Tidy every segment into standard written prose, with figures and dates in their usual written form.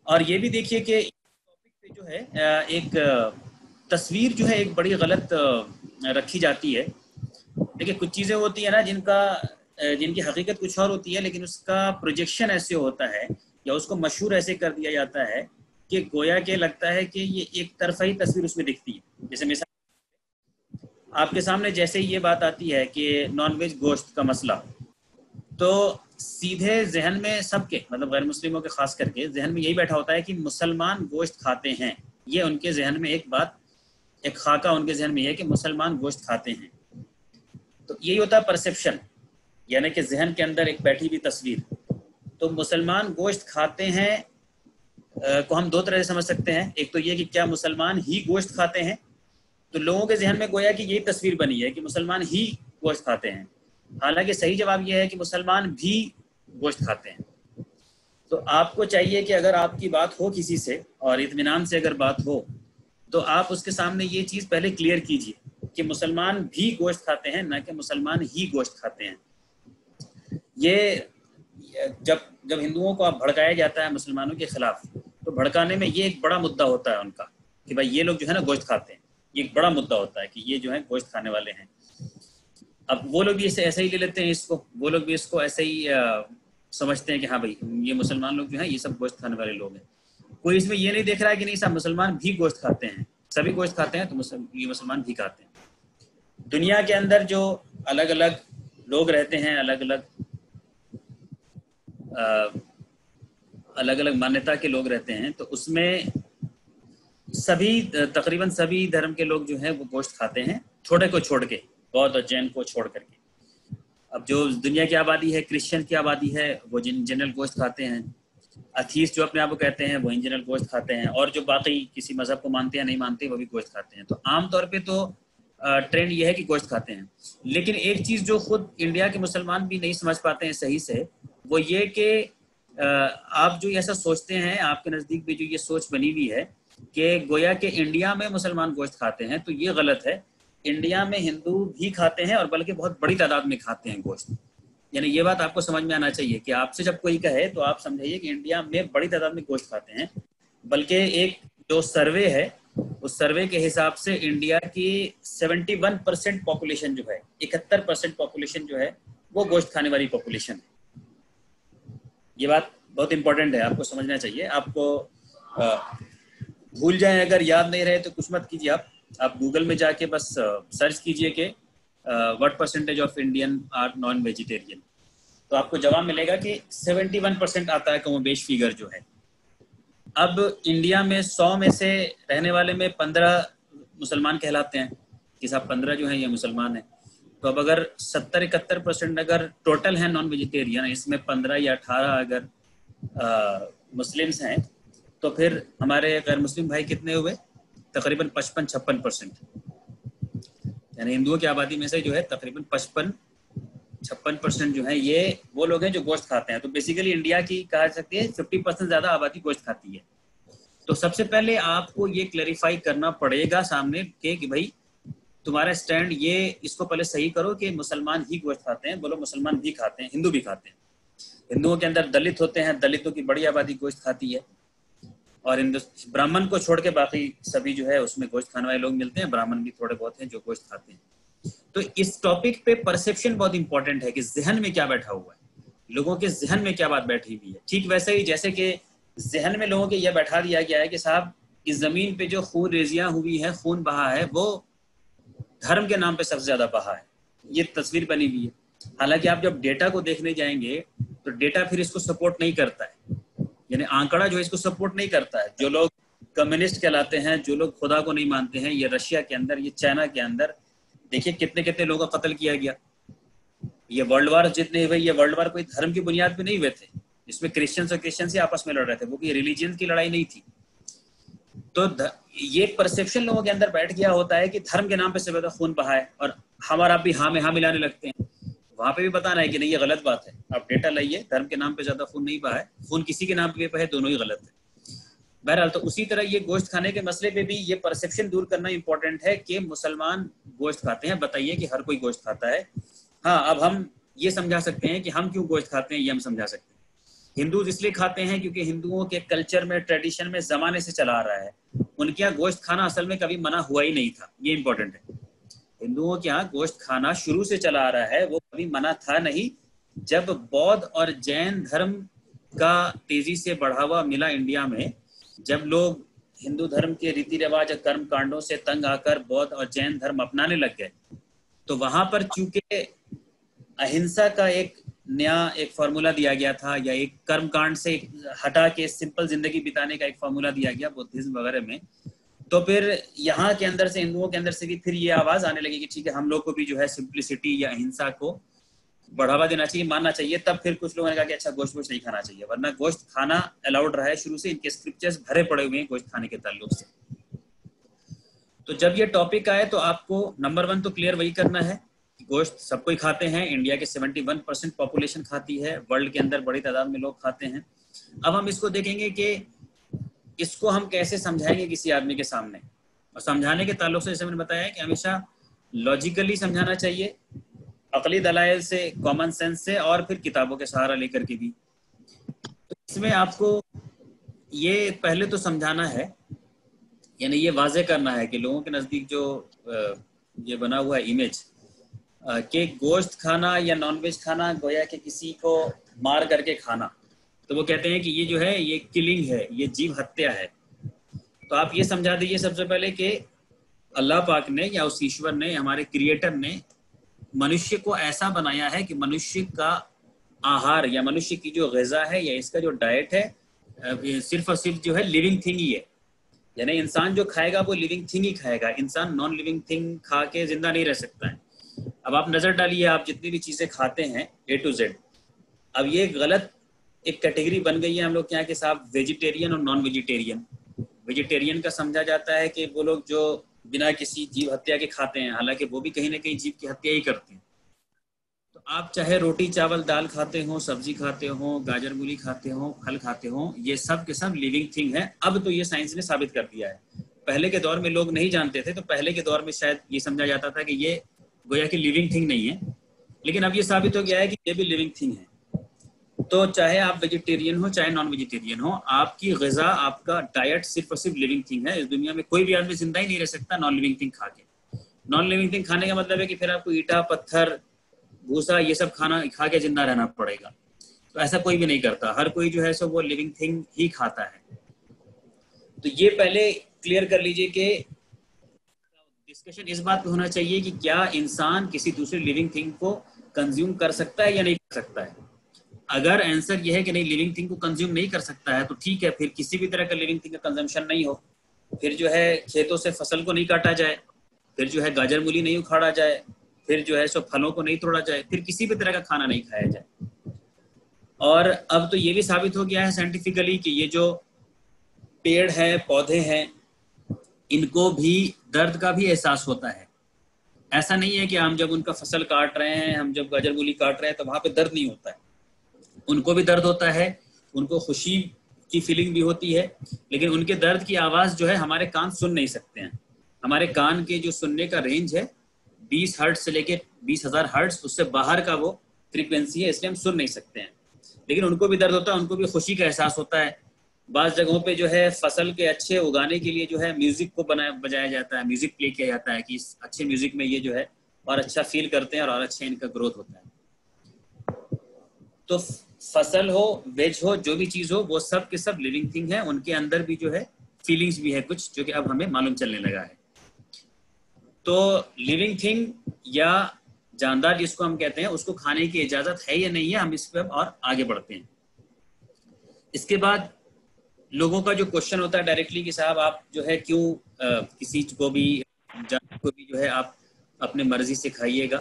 और ये भी देखिए कि टॉपिक पे जो है एक तस्वीर जो है एक बड़ी गलत रखी जाती है। देखिए कुछ चीज़ें होती है ना जिनकी हकीकत कुछ और होती है, लेकिन उसका प्रोजेक्शन ऐसे होता है या उसको मशहूर ऐसे कर दिया जाता है कि गोया के लगता है कि ये एक तरफा ही तस्वीर उसमें दिखती है। जैसे मिसाल आपके सामने जैसे ही ये बात आती है कि नॉनवेज गोश्त का मसला, तो सीधे जहन में सबके मतलब गैर मुस्लिमों के खास करके जहन में यही बैठा होता है कि मुसलमान गोश्त खाते हैं। ये उनके जहन में एक बात, एक खाका उनके जहन में है कि मुसलमान गोश्त खाते हैं। तो यही होता है परसेप्शन, यानी कि जहन के अंदर एक बैठी हुई तस्वीर। तो मुसलमान गोश्त खाते हैं को हम दो तरह से समझ सकते हैं। एक तो ये कि क्या मुसलमान ही गोश्त खाते हैं, तो लोगों के जहन में गोया कि यही तस्वीर बनी है कि मुसलमान ही गोश्त खाते हैं। हालांकि सही जवाब यह है कि मुसलमान भी गोश्त खाते हैं। तो आपको चाहिए कि अगर आपकी बात हो किसी से और इत्मीनान से अगर बात हो, तो आप उसके सामने ये चीज़ पहले क्लियर कीजिए कि मुसलमान भी गोश्त खाते हैं, ना कि मुसलमान ही गोश्त खाते हैं। ये जब जब हिंदुओं को आप भड़काया जाता है मुसलमानों के खिलाफ, तो भड़काने में ये एक बड़ा मुद्दा होता है उनका कि भाई ये लोग जो है ना गोश्त खाते हैं। ये एक बड़ा मुद्दा होता है कि ये जो है गोश्त खाने वाले हैं। अब वो लोग भी इसे ऐसे ही ले लेते हैं, इसको वो लोग भी इसको ऐसे ही समझते हैं कि हाँ भाई ये मुसलमान लोग जो हैं ये सब गोश्त खाने वाले लोग हैं। कोई इसमें ये नहीं देख रहा है कि नहीं सब मुसलमान भी गोश्त खाते हैं, सभी गोश्त खाते हैं, तो ये मुसलमान भी खाते हैं। दुनिया के अंदर जो अलग अलग लोग रहते हैं, अलग अलग मान्यता के लोग रहते हैं, तो उसमें तकरीबन सभी धर्म के लोग जो हैं वो गोश्त खाते हैं, थोड़े को छोड़ के, बौद्ध और जैन को छोड़ करके। अब जो दुनिया की आबादी है, क्रिश्चियन की आबादी है, वो जनरल गोश्त खाते हैं। अथीस जो अपने आप को कहते हैं वो इन जनरल गोश्त खाते हैं, और जो बाकी किसी मजहब को मानते हैं नहीं मानते वो भी गोश्त खाते हैं। तो आमतौर पे तो ट्रेंड ये है कि गोश्त खाते हैं। लेकिन एक चीज़ जो खुद इंडिया के मुसलमान भी नहीं समझ पाते हैं सही से, वो ये कि आप जो ऐसा सोचते हैं, आपके नज़दीक भी जो ये सोच बनी हुई है कि गोया के इंडिया में मुसलमान गोश्त खाते हैं, तो ये गलत है। इंडिया में हिंदू भी खाते हैं और बल्कि बहुत बड़ी तादाद में खाते हैं गोश्त। यानी ये बात आपको समझ में आना चाहिए कि आपसे जब कोई कहे तो आप समझिए कि इंडिया में बड़ी तादाद में गोश्त खाते हैं। बल्कि एक जो सर्वे है, उस सर्वे के हिसाब से इंडिया की 71% पॉपुलेशन जो है, 71% पॉपुलेशन जो है वो गोश्त खाने वाली पॉपुलेशन है। ये बात बहुत इंपॉर्टेंट है, आपको समझना चाहिए। आपको भूल जाएं, अगर याद नहीं रहे तो कुछ मत कीजिए, आप गूगल में जाके बस सर्च कीजिए कि what percentage of Indian are non vegetarian, तो आपको जवाब मिलेगा कि 71% आता है कमोबेश फिगर जो है। अब इंडिया में 100 में से रहने वाले में 15 मुसलमान कहलाते हैं कि साहब 15 जो है ये मुसलमान है। तो अब अगर 70-71% अगर टोटल है नॉन वेजिटेरियन, इसमें 15 या 18 अगर मुस्लिम्स हैं, तो फिर हमारे गैर मुस्लिम भाई कितने हुए? तकरीबन 55-56%। यानी हिंदुओं की आबादी में से जो है तकरीबन 55-56% जो है ये वो लोग हैं जो गोश्त खाते हैं। तो बेसिकली इंडिया की कहा सकती है 50% ज़्यादा आबादी गोश्त खाती है। तो सबसे पहले आपको ये क्लैरिफाई करना पड़ेगा सामने कि भाई तुम्हारा स्टैंड ये, इसको पहले सही करो कि मुसलमान ही गोश्त खाते हैं। बोलो मुसलमान भी खाते हैं, हिंदू भी खाते हैं। हिंदुओं के अंदर दलित होते हैं, दलितों की बड़ी आबादी गोश्त खाती है। और ब्राह्मण को छोड़ के बाकी सभी जो है उसमें गोश्त खाने वाले लोग मिलते हैं। ब्राह्मण भी थोड़े बहुत हैं जो गोश्त खाते हैं। तो इस टॉपिक पे परसेप्शन बहुत इंपॉर्टेंट है कि जहन में क्या बैठा हुआ है, लोगों के जहन में क्या बात बैठी हुई है। ठीक वैसे ही जैसे कि जहन में लोगों के यह बैठा दिया गया है कि साहब इस जमीन पे जो खून रेजियां हुई है, खून बहा है, वो धर्म के नाम पे सबसे ज्यादा बहा है। ये तस्वीर बनी हुई है। हालांकि आप जब डेटा को देखने जाएंगे तो डेटा फिर इसको सपोर्ट नहीं करता है, यानी आंकड़ा जो है इसको सपोर्ट नहीं करता है। जो लोग कम्युनिस्ट कहलाते हैं, जो लोग खुदा को नहीं मानते हैं, ये रशिया के अंदर, ये चाइना के अंदर देखिए कितने कितने लोगों का कत्ल किया गया। ये वर्ल्ड वार जितने हुए, ये वर्ल्ड वार कोई धर्म की बुनियाद पे नहीं हुए थे, जिसमें क्रिश्चियंस और क्रिश्चियंस ही आपस में लड़ रहे थे, वो कोई रिलीजियन की लड़ाई नहीं थी। तो ये परसेप्शन लोगों के अंदर बैठ गया होता है कि धर्म के नाम पे सबसे ज्यादा खून बहा है, और हमारा भी हाँ में हाँ मिलाने लगते हैं। वहां पे भी बताना है कि नहीं ये गलत बात है, आप डेटा लाइए, धर्म के नाम पे ज्यादा खून नहीं बहा है, खून किसी के नाम पे बहे, दोनों ही गलत है। बहरहाल तो उसी तरह ये गोश्त खाने के मसले पे भी ये परसेप्शन दूर करना इंपॉर्टेंट है कि मुसलमान गोश्त खाते हैं। बताइए कि हर कोई गोश्त खाता है। हाँ, अब हम ये समझा सकते हैं कि हम क्यों गोश्त खाते हैं, ये हम समझा सकते हैं। हिंदू इसलिए खाते हैं क्योंकि हिंदुओं के कल्चर में, ट्रेडिशन में ज़माने से चला आ रहा है। उनके यहाँ गोश्त खाना असल में कभी मना हुआ ही नहीं था, ये इंपॉर्टेंट है। हिंदुओं के यहाँ गोश्त खाना शुरू से चला आ रहा है, वो कभी मना था नहीं। जब बौद्ध और जैन धर्म का तेजी से बढ़ावा मिला इंडिया में, जब लोग हिंदू धर्म के रीति रिवाज और कर्म कांडों से तंग आकर बौद्ध और जैन धर्म अपनाने लग गए, तो वहां पर चूंकि अहिंसा का एक नया एक फार्मूला दिया गया था, या एक कर्म कांड से हटा के सिंपल जिंदगी बिताने का एक फार्मूला दिया गया बुद्धिज्म वगैरह में, तो फिर यहाँ के अंदर से, हिंदुओं के अंदर से भी फिर ये आवाज आने लगी कि ठीक है, हम लोग को भी जो है सिंप्लिसिटी या अहिंसा को बढ़ावा देना चाहिए, मानना चाहिए। तब फिर कुछ लोगों ने कहा कि अच्छा, गोश्त वोश्त नहीं खाना चाहिए, वरना गोश्त खाना अलाउड रहा है शुरू से, इनके स्क्रिप्चर्स भरे पड़े हुए हैं गोश्त खाने के ताल्लुक से। तो जब ये टॉपिक आए तो आपको नंबर 1 तो क्लियर वही करना है कि गोश्त सब कोई खाते हैं, इंडिया के 71% पॉपुलेशन खाती है, वर्ल्ड के अंदर बड़ी तादाद में लोग खाते हैं। अब हम इसको देखेंगे कि इसको हम कैसे समझाएंगे किसी आदमी के सामने, और समझाने के ताल्लुक से जैसे मैंने बताया कि हमेशा लॉजिकली समझाना चाहिए, अकली दलाइल से, कॉमन सेंस से, और फिर किताबों के सहारा लेकर के भी। तो इसमें आपको ये पहले तो समझाना है, यानी ये वाजे करना है कि लोगों के नज़दीक जो ये बना हुआ इमेज कि गोश्त खाना या नॉनवेज खाना गोया कि किसी को मार करके खाना, तो वो कहते हैं कि ये जो है ये किलिंग है, ये जीव हत्या है। तो आप ये समझा दीजिए सबसे पहले कि अल्लाह पाक ने या उस ईश्वर ने, हमारे क्रिएटर ने मनुष्य को ऐसा बनाया है कि मनुष्य का आहार या मनुष्य की जो ग़िज़ा है या इसका जो डाइट है सिर्फ और सिर्फ जो है लिविंग थिंग ही है। यानी इंसान जो खाएगा वो लिविंग थिंग ही खाएगा, इंसान नॉन लिविंग थिंग खा के जिंदा नहीं रह सकता है। अब आप नज़र डालिए, आप जितनी भी चीज़ें खाते हैं A to Z, अब ये गलत एक कैटेगरी बन गई है हम लोग के यहाँ के साथ, वेजिटेरियन और नॉन वेजिटेरियन। वेजिटेरियन का समझा जाता है कि वो लोग जो बिना किसी जीव हत्या के खाते हैं, हालांकि वो भी कहीं ना कहीं जीव की हत्या ही करते हैं। तो आप चाहे रोटी चावल दाल खाते हो, सब्जी खाते हो, गाजर मूली खाते हो, फल खाते हो, ये सब के सब लिविंग थिंग है। अब तो ये साइंस ने साबित कर दिया है। पहले के दौर में लोग नहीं जानते थे, तो पहले के दौर में शायद ये समझा जाता था कि ये गोया कि लिविंग थिंग नहीं है, लेकिन अब ये साबित हो गया है कि ये भी लिविंग थिंग है। तो चाहे आप वेजिटेरियन हो चाहे नॉन वेजिटेरियन हो, आपकी ग़िज़ा, आपका डाइट सिर्फ और सिर्फ लिविंग थिंग है। इस दुनिया में कोई भी आदमी जिंदा ही नहीं रह सकता नॉन लिविंग थिंग खा के। नॉन लिविंग थिंग खाने का मतलब है कि फिर आपको ईटा पत्थर भूसा ये सब खाना खा के जिंदा रहना पड़ेगा। तो ऐसा कोई भी नहीं करता, हर कोई जो है सो वो लिविंग थिंग ही खाता है। तो ये पहले क्लियर कर लीजिए कि डिस्कशन इस बात पे होना चाहिए कि क्या इंसान किसी दूसरे लिविंग थिंग को कंज्यूम कर सकता है या नहीं कर सकता है। अगर आंसर ये है कि नहीं, लिविंग थिंग को कंज्यूम नहीं कर सकता है, तो ठीक है, फिर किसी भी तरह का लिविंग थिंग का कंजम्पशन नहीं हो। फिर जो है खेतों से फसल को नहीं काटा जाए, फिर जो है गाजर मूली नहीं उखाड़ा जाए, फिर जो है सो फलों को नहीं तोड़ा जाए, फिर किसी भी तरह का खाना नहीं खाया जाए। और अब तो ये भी साबित हो गया है साइंटिफिकली कि ये जो पेड़ है, पौधे हैं, इनको भी दर्द का भी एहसास होता है। ऐसा नहीं है कि हम जब उनका फसल काट रहे हैं, हम जब गाजर मूली काट रहे हैं तो वहां पे दर्द नहीं होता है, उनको भी दर्द होता है, उनको खुशी की फीलिंग भी होती है, लेकिन उनके दर्द की आवाज़ जो है हमारे कान सुन नहीं सकते हैं। हमारे कान के जो सुनने का रेंज है 20 हर्ट्ज से लेके 20,000 हर्ट्ज, उससे बाहर का वो फ्रीक्वेंसी है, इसलिए हम सुन नहीं सकते हैं। लेकिन उनको भी दर्द होता है, उनको भी खुशी का एहसास होता है। बाज़ जगहों पे जो है फसल के अच्छे उगाने के लिए जो है म्यूज़िक को बजाया जाता है, म्यूज़िक प्ले किया जाता है कि इस अच्छे म्यूज़िक में ये जो है और अच्छा फील करते हैं और अच्छा इनका ग्रोथ होता है। तो फसल हो, वेज हो, जो भी चीज़ हो, वो सब के सब लिविंग थिंग है। उनके अंदर भी जो है फीलिंग्स भी है कुछ, जो कि अब हमें मालूम चलने लगा है। तो लिविंग थिंग या जानदार जिसको हम कहते हैं, उसको खाने की इजाज़त है या नहीं है, हम इस पर और आगे बढ़ते हैं। इसके बाद लोगों का जो क्वेश्चन होता है डायरेक्टली कि साहब आप जो है क्यों किसी को भी जानवर को भी जो है आप अपने मर्जी से खाइएगा,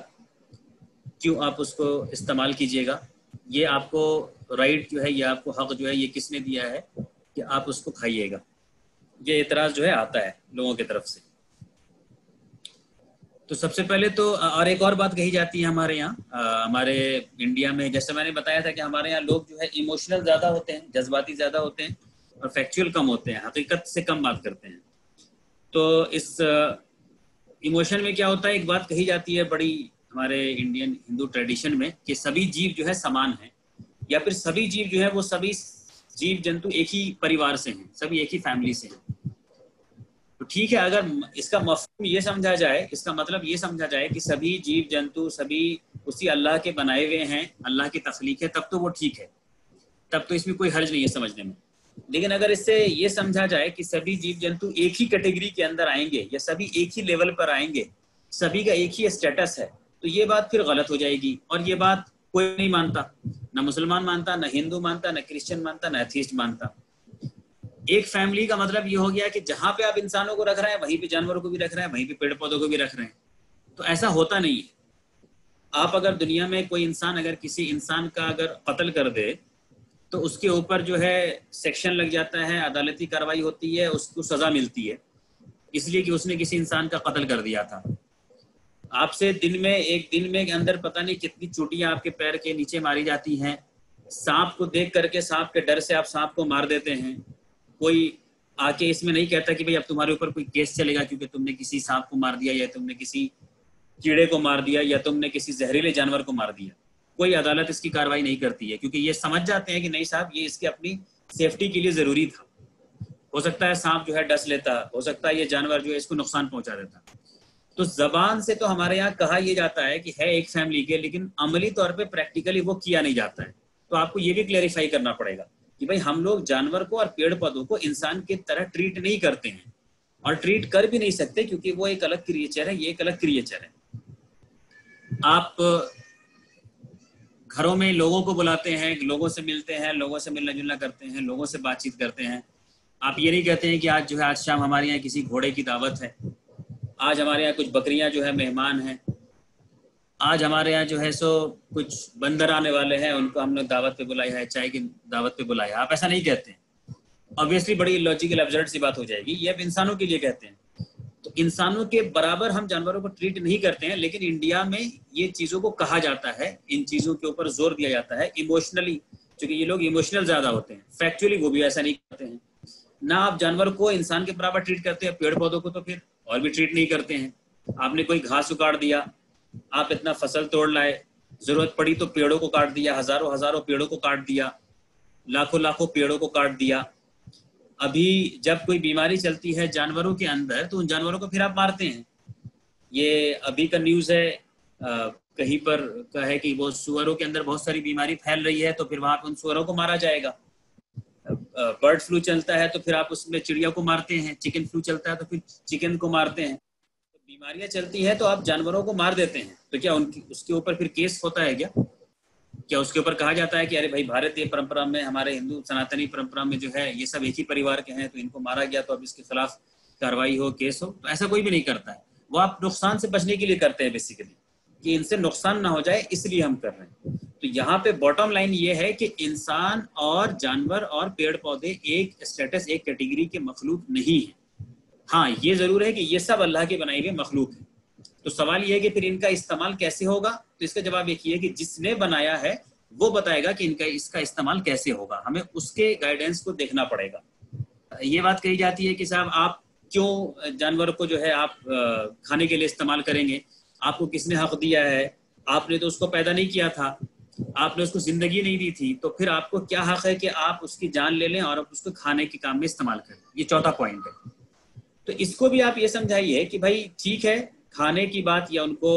क्यों आप उसको इस्तेमाल कीजिएगा, ये आपको राइट जो है, ये आपको हक जो है, ये किसने दिया है कि आप उसको खाइएगा। ये एतराज़ जो है आता है लोगों की तरफ से। तो सबसे पहले तो और एक और बात कही जाती है हमारे यहाँ, हमारे इंडिया में, जैसे मैंने बताया था कि हमारे यहाँ लोग जो है इमोशनल ज़्यादा होते हैं, जज्बाती ज़्यादा होते हैं और फैक्चुअल कम होते हैं, हकीकत से कम बात करते हैं। तो इस इमोशन में क्या होता है, एक बात कही जाती है बड़ी हमारे इंडियन हिंदू ट्रेडिशन में कि सभी जीव जो है समान हैं, या फिर सभी जीव जो है वो सभी जीव जंतु एक ही परिवार से हैं, सभी एक ही फैमिली से हैं। तो ठीक है, अगर इसका मफहूम ये समझा जाए, इसका मतलब ये समझा जाए कि सभी जीव जंतु सभी उसी अल्लाह के बनाए हुए हैं, अल्लाह की तख्लीक है, तब तो वो ठीक है, तब तो इसमें कोई हर्ज नहीं है समझने में। लेकिन अगर इससे ये समझा जाए कि सभी जीव जंतु एक ही कैटेगरी के अंदर आएंगे या सभी एक ही लेवल पर आएंगे, सभी का एक ही स्टेटस है, तो ये बात फिर गलत हो जाएगी। और ये बात कोई नहीं मानता, ना मुसलमान मानता, ना हिंदू मानता, ना क्रिश्चियन मानता, ना एथीस्ट मानता। एक फैमिली का मतलब ये हो गया कि जहां पे आप इंसानों को रख रहे हैं वहीं पे जानवरों को भी रख रहे हैं, वहीं पे पेड़ पौधों को भी रख रहे हैं। तो ऐसा होता नहीं है। आप अगर दुनिया में कोई इंसान अगर किसी इंसान का अगर कत्ल कर दे तो उसके ऊपर जो है सेक्शन लग जाता है, अदालती कार्रवाई होती है, उसको सजा मिलती है, इसलिए कि उसने किसी इंसान का कत्ल कर दिया था। आपसे एक दिन में अंदर पता नहीं कितनी चोटियां आपके पैर के नीचे मारी जाती हैं। सांप को देख करके, सांप के डर से आप सांप को मार देते हैं। कोई आके इसमें नहीं कहता कि भाई अब तुम्हारे ऊपर कोई केस चलेगा क्योंकि तुमने किसी सांप को मार दिया, या तुमने किसी कीड़े को मार दिया, या तुमने किसी जहरीले जानवर को मार दिया। कोई अदालत इसकी कार्रवाई नहीं करती है, क्योंकि ये समझ जाते हैं कि नहीं साहब, ये इसके अपनी सेफ्टी के लिए जरूरी था। हो सकता है सांप जो है डस लेता, हो सकता है ये जानवर जो है इसको नुकसान पहुंचा देता। तो जबान से तो हमारे यहाँ कहा यह जाता है कि है एक फैमिली के, लेकिन अमली तौर पे प्रैक्टिकली वो किया नहीं जाता है। तो आपको ये भी क्लेरिफाई करना पड़ेगा कि भाई हम लोग जानवर को और पेड़ पौधों को इंसान की तरह ट्रीट नहीं करते हैं, और ट्रीट कर भी नहीं सकते, क्योंकि वो एक अलग क्रिएचर है, ये एक अलग क्रिएचर है। आप घरों में लोगों को बुलाते हैं, लोगों से मिलते हैं, लोगों से मिलना जुलना करते हैं, लोगों से बातचीत करते हैं। आप ये नहीं कहते हैं कि आज जो है आज शाम हमारे यहाँ किसी घोड़े की दावत है, आज हमारे यहाँ कुछ बकरियां जो है मेहमान हैं, आज हमारे यहाँ जो है सो कुछ बंदर आने वाले हैं, उनको हमने दावत पे बुलाया है, चाय की दावत पे बुलाया। आप ऐसा नहीं कहते हैं। ऑब्वियसली बड़ी लॉजिकल एब्सर्ड सी बात हो जाएगी। ये अब इंसानों के लिए कहते हैं, तो इंसानों के बराबर हम जानवरों को ट्रीट नहीं करते हैं। लेकिन इंडिया में ये चीज़ों को कहा जाता है, इन चीज़ों के ऊपर जोर दिया जाता है इमोशनली, क्योंकि ये लोग इमोशनल ज़्यादा होते हैं। फैक्चुअली वो भी ऐसा नहीं करते हैं। ना आप जानवर को इंसान के बराबर ट्रीट करते हैं, पेड़ पौधों को तो फिर और भी ट्रीट नहीं करते हैं। आपने कोई घास उखाड़ दिया, आप इतना फसल तोड़ लाए, जरूरत पड़ी तो पेड़ों को काट दिया, हजारों हजारों पेड़ों को काट दिया, लाखों लाखों पेड़ों को काट दिया। अभी जब कोई बीमारी चलती है जानवरों के अंदर, तो उन जानवरों को फिर आप मारते हैं। ये अभी का न्यूज़ है, कहीं पर का है कि वो सुअरों के अंदर बहुत सारी बीमारी फैल रही है, तो फिर वहां पर उन सुअरों को मारा जाएगा। बर्ड फ्लू चलता है तो फिर आप उसमें चिड़िया को मारते हैं, चिकन फ्लू चलता है तो फिर चिकन को मारते हैं। तो बीमारियां चलती है तो आप जानवरों को मार देते हैं, तो क्या उनकी उसके ऊपर फिर केस होता है क्या उसके ऊपर कहा जाता है कि अरे भाई भारतीय परंपरा में, हमारे हिंदू सनातनी परंपरा में जो है ये सब एक ही परिवार के हैं, तो इनको मारा गया तो अब इसके खिलाफ कार्रवाई हो, केस हो? तो ऐसा कोई भी नहीं करता है। वो आप नुकसान से बचने के लिए करते हैं बेसिकली, कि इनसे नुकसान ना हो जाए, इसलिए हम कर रहे हैं। तो यहाँ पे बॉटम लाइन ये है कि इंसान और जानवर और पेड़ पौधे एक स्टेटस, एक कैटेगरी के मखलूक नहीं है। हाँ, ये जरूर है कि ये सब अल्लाह के बनाए हुए मखलूक है। तो सवाल ये है कि फिर इनका इस्तेमाल कैसे होगा? तो इसका जवाब एक है कि जिसने बनाया है वो बताएगा कि इसका इस्तेमाल कैसे होगा। हमें उसके गाइडेंस को देखना पड़ेगा। ये बात कही जाती है कि साहब आप क्यों जानवर को जो है आप खाने के लिए इस्तेमाल करेंगे? आपको किसने हक दिया है? आपने तो उसको पैदा नहीं किया था, आपने उसको जिंदगी नहीं दी थी, तो फिर आपको क्या हक है कि आप उसकी जान ले लें और आप उसको खाने के काम में इस्तेमाल करें? ये चौथा पॉइंट है। तो इसको भी आप ये समझाइए कि भाई ठीक है, खाने की बात या उनको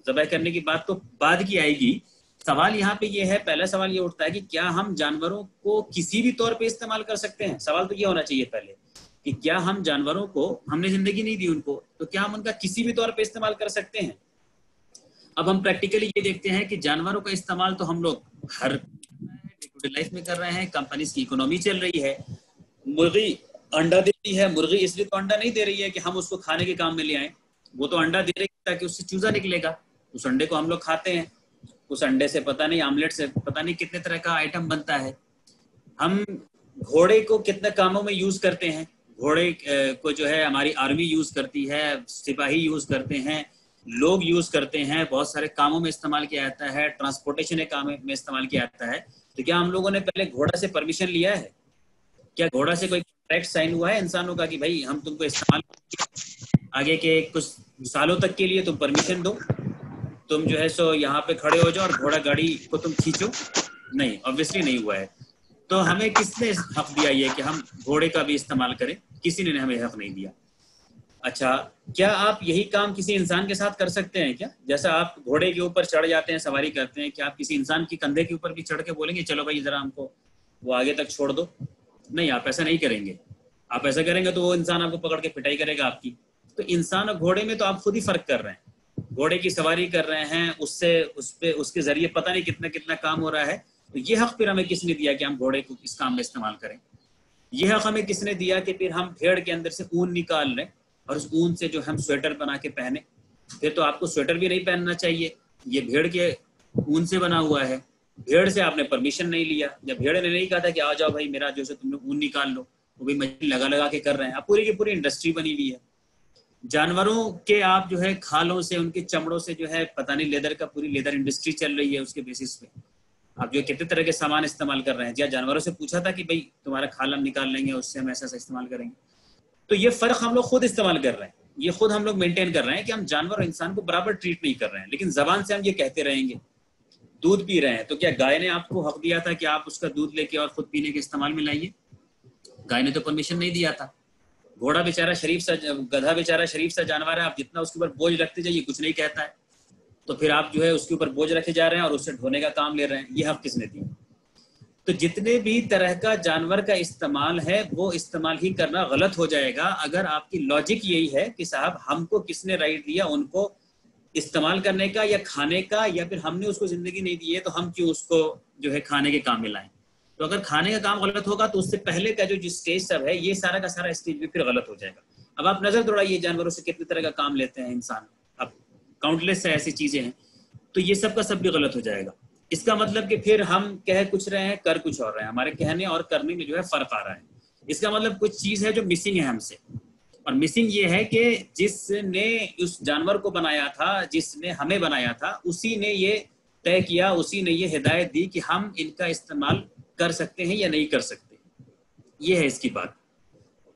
ज़बाह करने की बात तो बाद की आएगी। सवाल यहाँ पे ये है, पहला सवाल ये उठता है कि क्या हम जानवरों को किसी भी तौर पे इस्तेमाल कर सकते हैं? सवाल तो ये होना चाहिए पहले कि क्या हम जानवरों को, हमने जिंदगी नहीं दी उनको, तो क्या हम उनका किसी भी तौर पे इस्तेमाल कर सकते हैं? अब हम प्रैक्टिकली ये देखते हैं कि जानवरों का इस्तेमाल तो हम लोग हर डे टू डे लाइफ में कर रहे हैं। कंपनीज की इकोनॉमी चल रही है। मुर्गी अंडा देती है, मुर्गी इसलिए तो अंडा नहीं दे रही है कि हम उसको खाने के काम में ले आए, वो तो अंडा दे रही है ताकि उससे चूजा निकलेगा। उस अंडे को हम लोग खाते हैं, उस अंडे से पता नहीं, आमलेट से पता नहीं कितने तरह का आइटम बनता है। हम घोड़े को कितने कामों में यूज करते हैं। घोड़े को जो है हमारी आर्मी यूज करती है, सिपाही यूज करते हैं, लोग यूज करते हैं, बहुत सारे कामों में इस्तेमाल किया जाता है, ट्रांसपोर्टेशन के काम में इस्तेमाल किया जाता है। तो क्या हम लोगों ने पहले घोड़ा से परमिशन लिया है? क्या घोड़ा से कोई कॉन्ट्रैक्ट साइन हुआ है इंसानों का कि भाई हम तुमको इस्तेमाल आगे के कुछ सालों तक के लिए तुम परमिशन दो, तुम जो है सो यहाँ पे खड़े हो जाओ और घोड़ा गाड़ी को तुम खींचो? नहीं, ऑब्वियसली नहीं हुआ है। तो हमें किसने हक दिया ये कि हम घोड़े का भी इस्तेमाल करें? किसी ने हमें हक नहीं दिया। अच्छा, क्या आप यही काम किसी इंसान के साथ कर सकते हैं क्या? जैसा आप घोड़े के ऊपर चढ़ जाते हैं, सवारी करते हैं, क्या आप किसी इंसान की कंधे के ऊपर भी चढ़ के बोलेंगे चलो भाई जरा हमको वो आगे तक छोड़ दो? नहीं, आप ऐसा नहीं करेंगे। आप ऐसा करेंगे तो वो इंसान आपको पकड़ के पिटाई करेगा आपकी। तो इंसान और घोड़े में तो आप खुद ही फर्क कर रहे हैं। घोड़े की सवारी कर रहे हैं, उससे उस पे उसके जरिए पता नहीं कितना कितना काम हो रहा है। तो ये हक फिर हमें किसने दिया कि हम घोड़े को इस काम में इस्तेमाल करें? ये हक हमें किसने दिया कि फिर हम भेड़ के अंदर से ऊन निकाल लें और उस ऊन से जो हम स्वेटर बना के पहने? फिर तो आपको स्वेटर भी नहीं पहनना चाहिए, ये भेड़ के ऊन से बना हुआ है। भेड़ से आपने परमिशन नहीं लिया, या भेड़ ने नहीं कहा था कि आ जाओ भाई मेरा जो है तुम लोग ऊन निकाल लो, वो भी मशीन लगा लगा के कर रहे हैं। अब पूरी की पूरी इंडस्ट्री बनी हुई है। जानवरों के आप जो है खालों से, उनके चमड़ों से जो है पता नहीं लेदर का, पूरी लेदर इंडस्ट्री चल रही है उसके बेसिस पे। आप जो कितने तरह के सामान इस्तेमाल कर रहे हैं। या जानवरों से पूछा था कि भाई तुम्हारा खाल हम निकाल लेंगे, उससे हम ऐसा ऐसा इस्तेमाल करेंगे। तो ये फर्क हम लोग खुद इस्तेमाल कर रहे हैं, ये खुद हम लोग मेंटेन कर रहे हैं कि हम जानवर और इंसान को बराबर ट्रीट नहीं कर रहे हैं। लेकिन जबान से हम ये कहते रहेंगे। दूध पी रहे हैं, तो क्या गाय ने आपको हक दिया था कि आप उसका दूध लेके और खुद पीने के इस्तेमाल में लाइए? गाय ने तो परमिशन नहीं दिया था। घोड़ा बेचारा शरीफ सा, गधा बेचारा शरीफ सा जानवर है, आप जितना उसके ऊपर बोझ रखते जाइए कुछ नहीं कहता है। तो फिर आप जो है उसके ऊपर बोझ रखे जा रहे हैं और उससे ढोने का काम ले रहे हैं। ये हक किसने दिया? तो जितने भी तरह का जानवर का इस्तेमाल है वो इस्तेमाल ही करना गलत हो जाएगा अगर आपकी लॉजिक यही है कि साहब हमको किसने राइट दिया उनको इस्तेमाल करने का या खाने का, या फिर हमने उसको जिंदगी नहीं दी है तो हम क्यों उसको जो है खाने के काम में लाएं। तो अगर खाने का काम गलत होगा तो उससे पहले का जो स्टेज सब है ये सारा का सारा स्टेज भी फिर गलत हो जाएगा। अब आप नजर दौड़ाइए जानवरों से कितने तरह का काम लेते हैं इंसान, अब काउंटलेस है ऐसी चीजें हैं। तो ये सब का सब भी गलत हो जाएगा। इसका मतलब कि फिर हम कह कुछ रहे हैं कर कुछ और रहे हैं, हमारे कहने और करने में जो है फर्क आ रहा है। इसका मतलब कुछ चीज है जो मिसिंग है हमसे। और मिसिंग ये है कि जिसने उस जानवर को बनाया था, जिसने हमें बनाया था, उसी ने ये तय किया, उसी ने ये हिदायत दी कि हम इनका इस्तेमाल कर सकते हैं या नहीं कर सकते। ये है इसकी बात।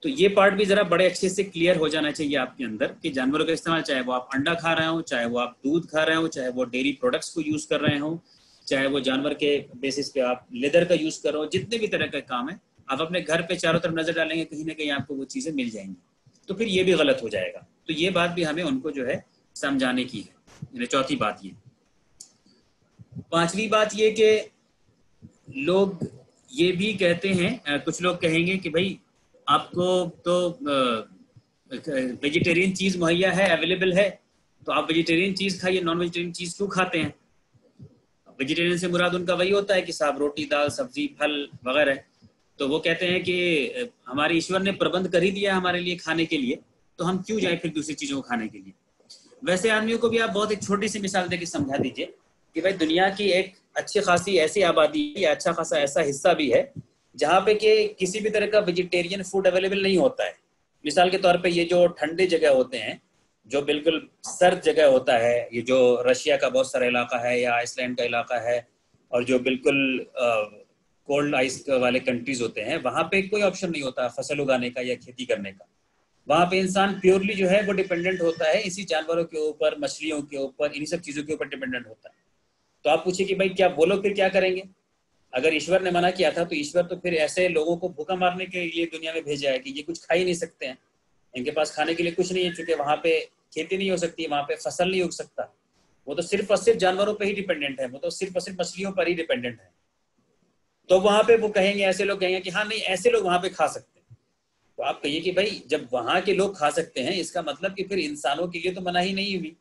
तो ये पार्ट भी जरा बड़े अच्छे से क्लियर हो जाना चाहिए आपके अंदर कि जानवरों का इस्तेमाल, चाहे वो आप अंडा खा रहे हो, चाहे वो आप दूध खा रहे हो, चाहे वो डेयरी प्रोडक्ट्स को यूज कर रहे हो, चाहे वो जानवर के बेसिस पे आप लेदर का यूज कर रहे हो, जितने भी तरह का काम है आप अपने घर पे चारों तरफ नजर डालेंगे कहीं ना कहीं आपको वो चीजें मिल जाएंगी। तो फिर ये भी गलत हो जाएगा। तो ये बात भी हमें उनको जो है समझाने की है। चौथी बात ये। पांचवी बात ये कि लोग ये भी कहते हैं, कुछ लोग कहेंगे कि भाई आपको तो वेजिटेरियन चीज मुहैया है, अवेलेबल है, तो आप वेजिटेरियन चीज खाइए, नॉन वेजिटेरियन चीज क्यों खाते हैं? वेजिटेरियन से मुराद उनका वही होता है कि साहब रोटी दाल सब्जी फल वगैरह। तो वो कहते हैं कि हमारे ईश्वर ने प्रबंध कर ही दिया हमारे लिए खाने के लिए, तो हम क्यों जाए फिर दूसरी चीजों को खाने के लिए। वैसे आदमियों को भी आप बहुत एक छोटी सी मिसाल देकर समझा दीजिए कि भाई दुनिया की एक अच्छी खासी ऐसी आबादी या अच्छा खासा ऐसा हिस्सा भी है जहाँ पे कि किसी भी तरह का वेजिटेरियन फूड अवेलेबल नहीं होता है। मिसाल के तौर पे ये जो ठंडे जगह होते हैं, जो बिल्कुल सर्द जगह होता है, ये जो रशिया का बहुत सारा इलाका है या आइसलैंड का इलाका है, और जो बिल्कुल कोल्ड आइस वाले कंट्रीज होते हैं, वहाँ पे कोई ऑप्शन नहीं होता फसल उगाने का या खेती करने का। वहाँ पे इंसान प्योरली जो है वो डिपेंडेंट होता है इसी जानवरों के ऊपर, मछलियों के ऊपर, इन्हीं सब चीज़ों के ऊपर डिपेंडेंट होता है। तो आप पूछिए कि भाई क्या वो लोग फिर क्या करेंगे? अगर ईश्वर ने मना किया था तो ईश्वर तो फिर ऐसे लोगों को भूखा मारने के लिए दुनिया में भेजा है कि ये कुछ खा ही नहीं सकते हैं, इनके पास खाने के लिए कुछ नहीं है, चूंकि वहाँ पे खेती नहीं हो सकती, वहाँ पे फसल नहीं उग सकता। वो तो सिर्फ और सिर्फ जानवरों पर ही डिपेंडेंट है, वो तो सिर्फ और सिर्फ मछलियों पर ही डिपेंडेंट है। तो वहाँ पे वो कहेंगे, ऐसे लोग कहेंगे कि हाँ नहीं ऐसे लोग वहाँ पे खा सकते हैं। तो आप कहिए कि भाई जब वहाँ के लोग खा सकते हैं, इसका मतलब कि फिर इंसानों के लिए तो मना ही नहीं हुई,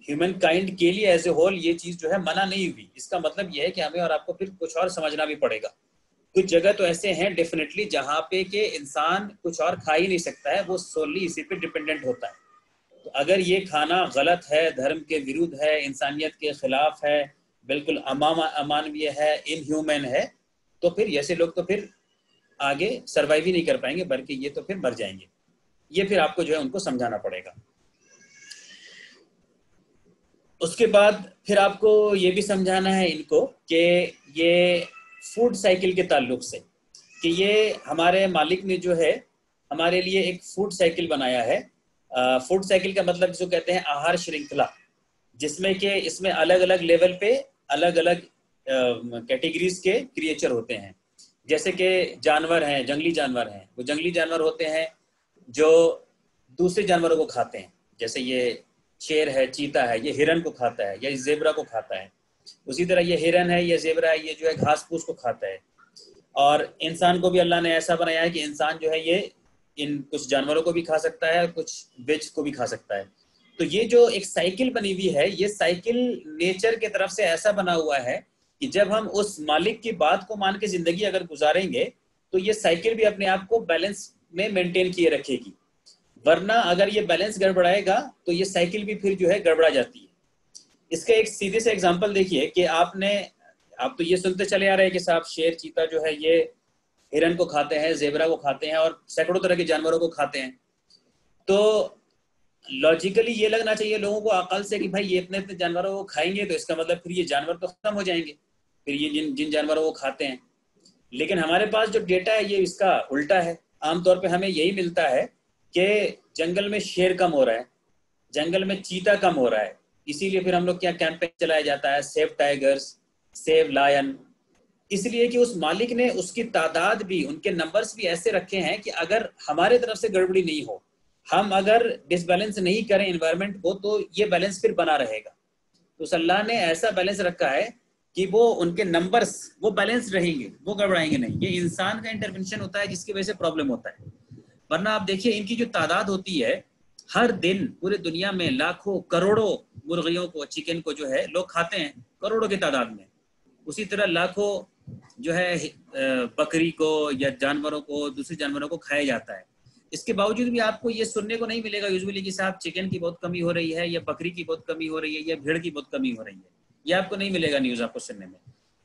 ह्यूमन काइंड के लिए एज ए होल ये चीज जो है मना नहीं हुई। इसका मतलब यह है कि हमें और आपको फिर कुछ और समझना भी पड़ेगा। कुछ जगह तो ऐसे हैं डेफिनेटली जहाँ पे के इंसान कुछ और खा ही नहीं सकता है, वो सोनली इसी पे डिपेंडेंट होता है। तो अगर ये खाना गलत है, धर्म के विरुद्ध है, इंसानियत के खिलाफ है, बिल्कुल अमानवीय है, इनह्यूमन है, तो फिर ऐसे लोग तो फिर आगे सर्वाइव ही नहीं कर पाएंगे, बल्कि ये तो फिर मर जाएंगे। ये फिर आपको जो है उनको समझाना पड़ेगा। उसके बाद फिर आपको ये भी समझाना है इनको कि ये फूड साइकिल के ताल्लुक से, कि ये हमारे मालिक ने जो है हमारे लिए एक फूड साइकिल बनाया है। फूड साइकिल का मतलब जिसको कहते हैं आहार श्रृंखला, जिसमें कि इसमें अलग अलग लेवल पे अलग अलग कैटेगरीज के क्रिएचर होते हैं। जैसे कि जानवर हैं, जंगली जानवर हैं, वो जंगली जानवर होते हैं जो दूसरे जानवरों को खाते हैं। जैसे ये शेर है, चीता है, ये हिरन को खाता है या जेबरा को खाता है। उसी तरह ये हिरन है, ये जेबरा है, ये जो है घास फूस को खाता है। और इंसान को भी अल्लाह ने ऐसा बनाया है कि इंसान जो है ये इन कुछ जानवरों को भी खा सकता है और कुछ वेज को भी खा सकता है। तो ये जो एक साइकिल बनी हुई है, ये साइकिल नेचर के तरफ से ऐसा बना हुआ है कि जब हम उस मालिक की बात को मान के जिंदगी अगर गुजारेंगे तो ये साइकिल भी अपने आप को बैलेंस में मेंटेन किए रखेगी। वरना अगर ये बैलेंस गड़बड़ाएगा तो ये साइकिल भी फिर जो है गड़बड़ा जाती है। इसका एक सीधे से एग्जांपल देखिए कि आप तो ये सुनते चले आ रहे हैं कि साहब शेर चीता जो है ये हिरन को खाते हैं, जेबरा को खाते हैं और सैकड़ों तरह के जानवरों को खाते हैं। तो लॉजिकली ये लगना चाहिए लोगों को अकल से कि भाई ये इतने इतने जानवरों को खाएंगे तो इसका मतलब फिर ये जानवर तो खत्म हो जाएंगे, फिर ये जिन जिन जानवरों को खाते हैं। लेकिन हमारे पास जो डेटा है ये इसका उल्टा है। आमतौर पे हमें यही मिलता है कि जंगल में शेर कम हो रहा है, जंगल में चीता कम हो रहा है, इसीलिए फिर हम लोग क्या कैंपेन चलाया जाता है, सेव टाइगर्स, सेव लायन। इसलिए कि उस मालिक ने उसकी तादाद भी, उनके नंबर्स भी ऐसे रखे हैं कि अगर हमारे तरफ से गड़बड़ी नहीं हो, हम अगर डिसबैलेंस नहीं करें एनवायरनमेंट को, तो ये बैलेंस फिर बना रहेगा। तो अल्लाह ने ऐसा बैलेंस रखा है कि वो उनके नंबर्स वो बैलेंस रहेंगे, वो गड़बड़ाएंगे नहीं। ये इंसान का इंटरवेंशन होता है जिसकी वजह से प्रॉब्लम होता है। वरना आप देखिए इनकी जो तादाद होती है, हर दिन पूरे दुनिया में लाखों करोड़ों मुर्गियों को, चिकन को जो है लोग खाते हैं करोड़ों की तादाद में। उसी तरह लाखों जो है बकरी को या जानवरों को, दूसरे जानवरों को खाया जाता है। इसके बावजूद भी आपको ये सुनने को नहीं मिलेगा यूजुअली कि साहब चिकन की बहुत कमी हो रही है या बकरी की बहुत कमी हो रही है या भेड़ की बहुत कमी हो रही है। ये आपको नहीं मिलेगा न्यूज़ आपको सुनने में,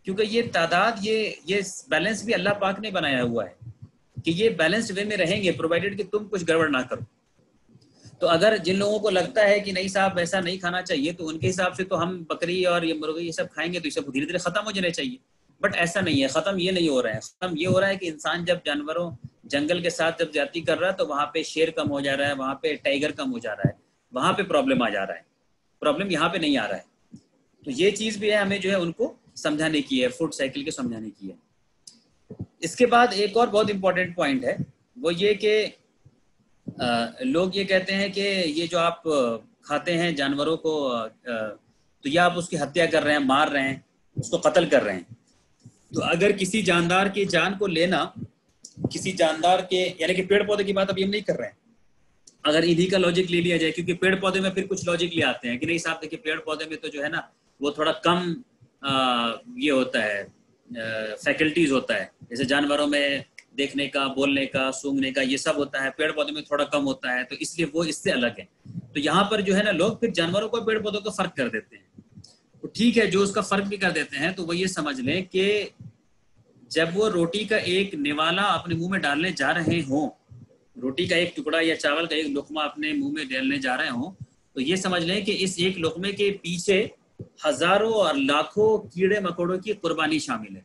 क्योंकि ये तादाद, ये बैलेंस भी अल्लाह पाक ने बनाया हुआ है कि ये बैलेंस्ड वे में रहेंगे, प्रोवाइडेड कि तुम कुछ गड़बड़ ना करो। तो अगर जिन लोगों को लगता है कि नहीं साहब ऐसा नहीं खाना चाहिए, तो उनके हिसाब से तो हम बकरी और ये मुर्गी ये सब खाएंगे तो ये सब धीरे धीरे खत्म हो जाने चाहिए। बट ऐसा नहीं है, खत्म ये नहीं हो रहा है। खत्म ये हो रहा है कि इंसान जब जानवरों, जंगल के साथ जब ज्यादती कर रहा है तो वहाँ पे शेर कम हो जा रहा है, वहाँ पे टाइगर कम हो जा रहा है, वहाँ पे प्रॉब्लम आ जा रहा है। प्रॉब्लम यहाँ पे नहीं आ रहा है। तो ये चीज़ भी है, हमें जो है उनको समझाने की है, फूड साइकिल के समझाने की है। इसके बाद एक और बहुत इंपॉर्टेंट पॉइंट है, वो ये कि लोग ये कहते हैं कि ये जो आप खाते हैं जानवरों को, तो ये आप उसकी हत्या कर रहे हैं, मार रहे हैं, उसको कत्ल कर रहे हैं। तो अगर किसी जानदार की जान को लेना, किसी जानदार के, यानी कि पेड़ पौधे की बात अभी हम नहीं कर रहे हैं, अगर इन्हीं का लॉजिक ले लिया जाए, क्योंकि पेड़ पौधे में फिर कुछ लॉजिक ले आते हैं कि नहीं साहब देखिए पेड़ पौधे में तो जो है ना वो थोड़ा कम ये होता है, फैकल्टीज होता है। जैसे जानवरों में देखने का, बोलने का, सूंघने का ये सब होता है, पेड़ पौधे में थोड़ा कम होता है, तो इसलिए वो इससे अलग है। तो यहाँ पर जो है ना लोग फिर जानवरों को, पेड़ पौधों को फर्क कर देते हैं। तो ठीक है, जो उसका फर्क भी कर देते हैं तो वो ये समझ लें कि जब वो रोटी का एक निवाला अपने मुंह में डालने जा रहे हों, रोटी का एक टुकड़ा या चावल का एक लुकमा अपने मुंह में डालने जा रहे हों, तो ये समझ लें कि इस एक लुकमे के पीछे हजारों और लाखों कीड़े मकोड़ों की कुर्बानी शामिल है।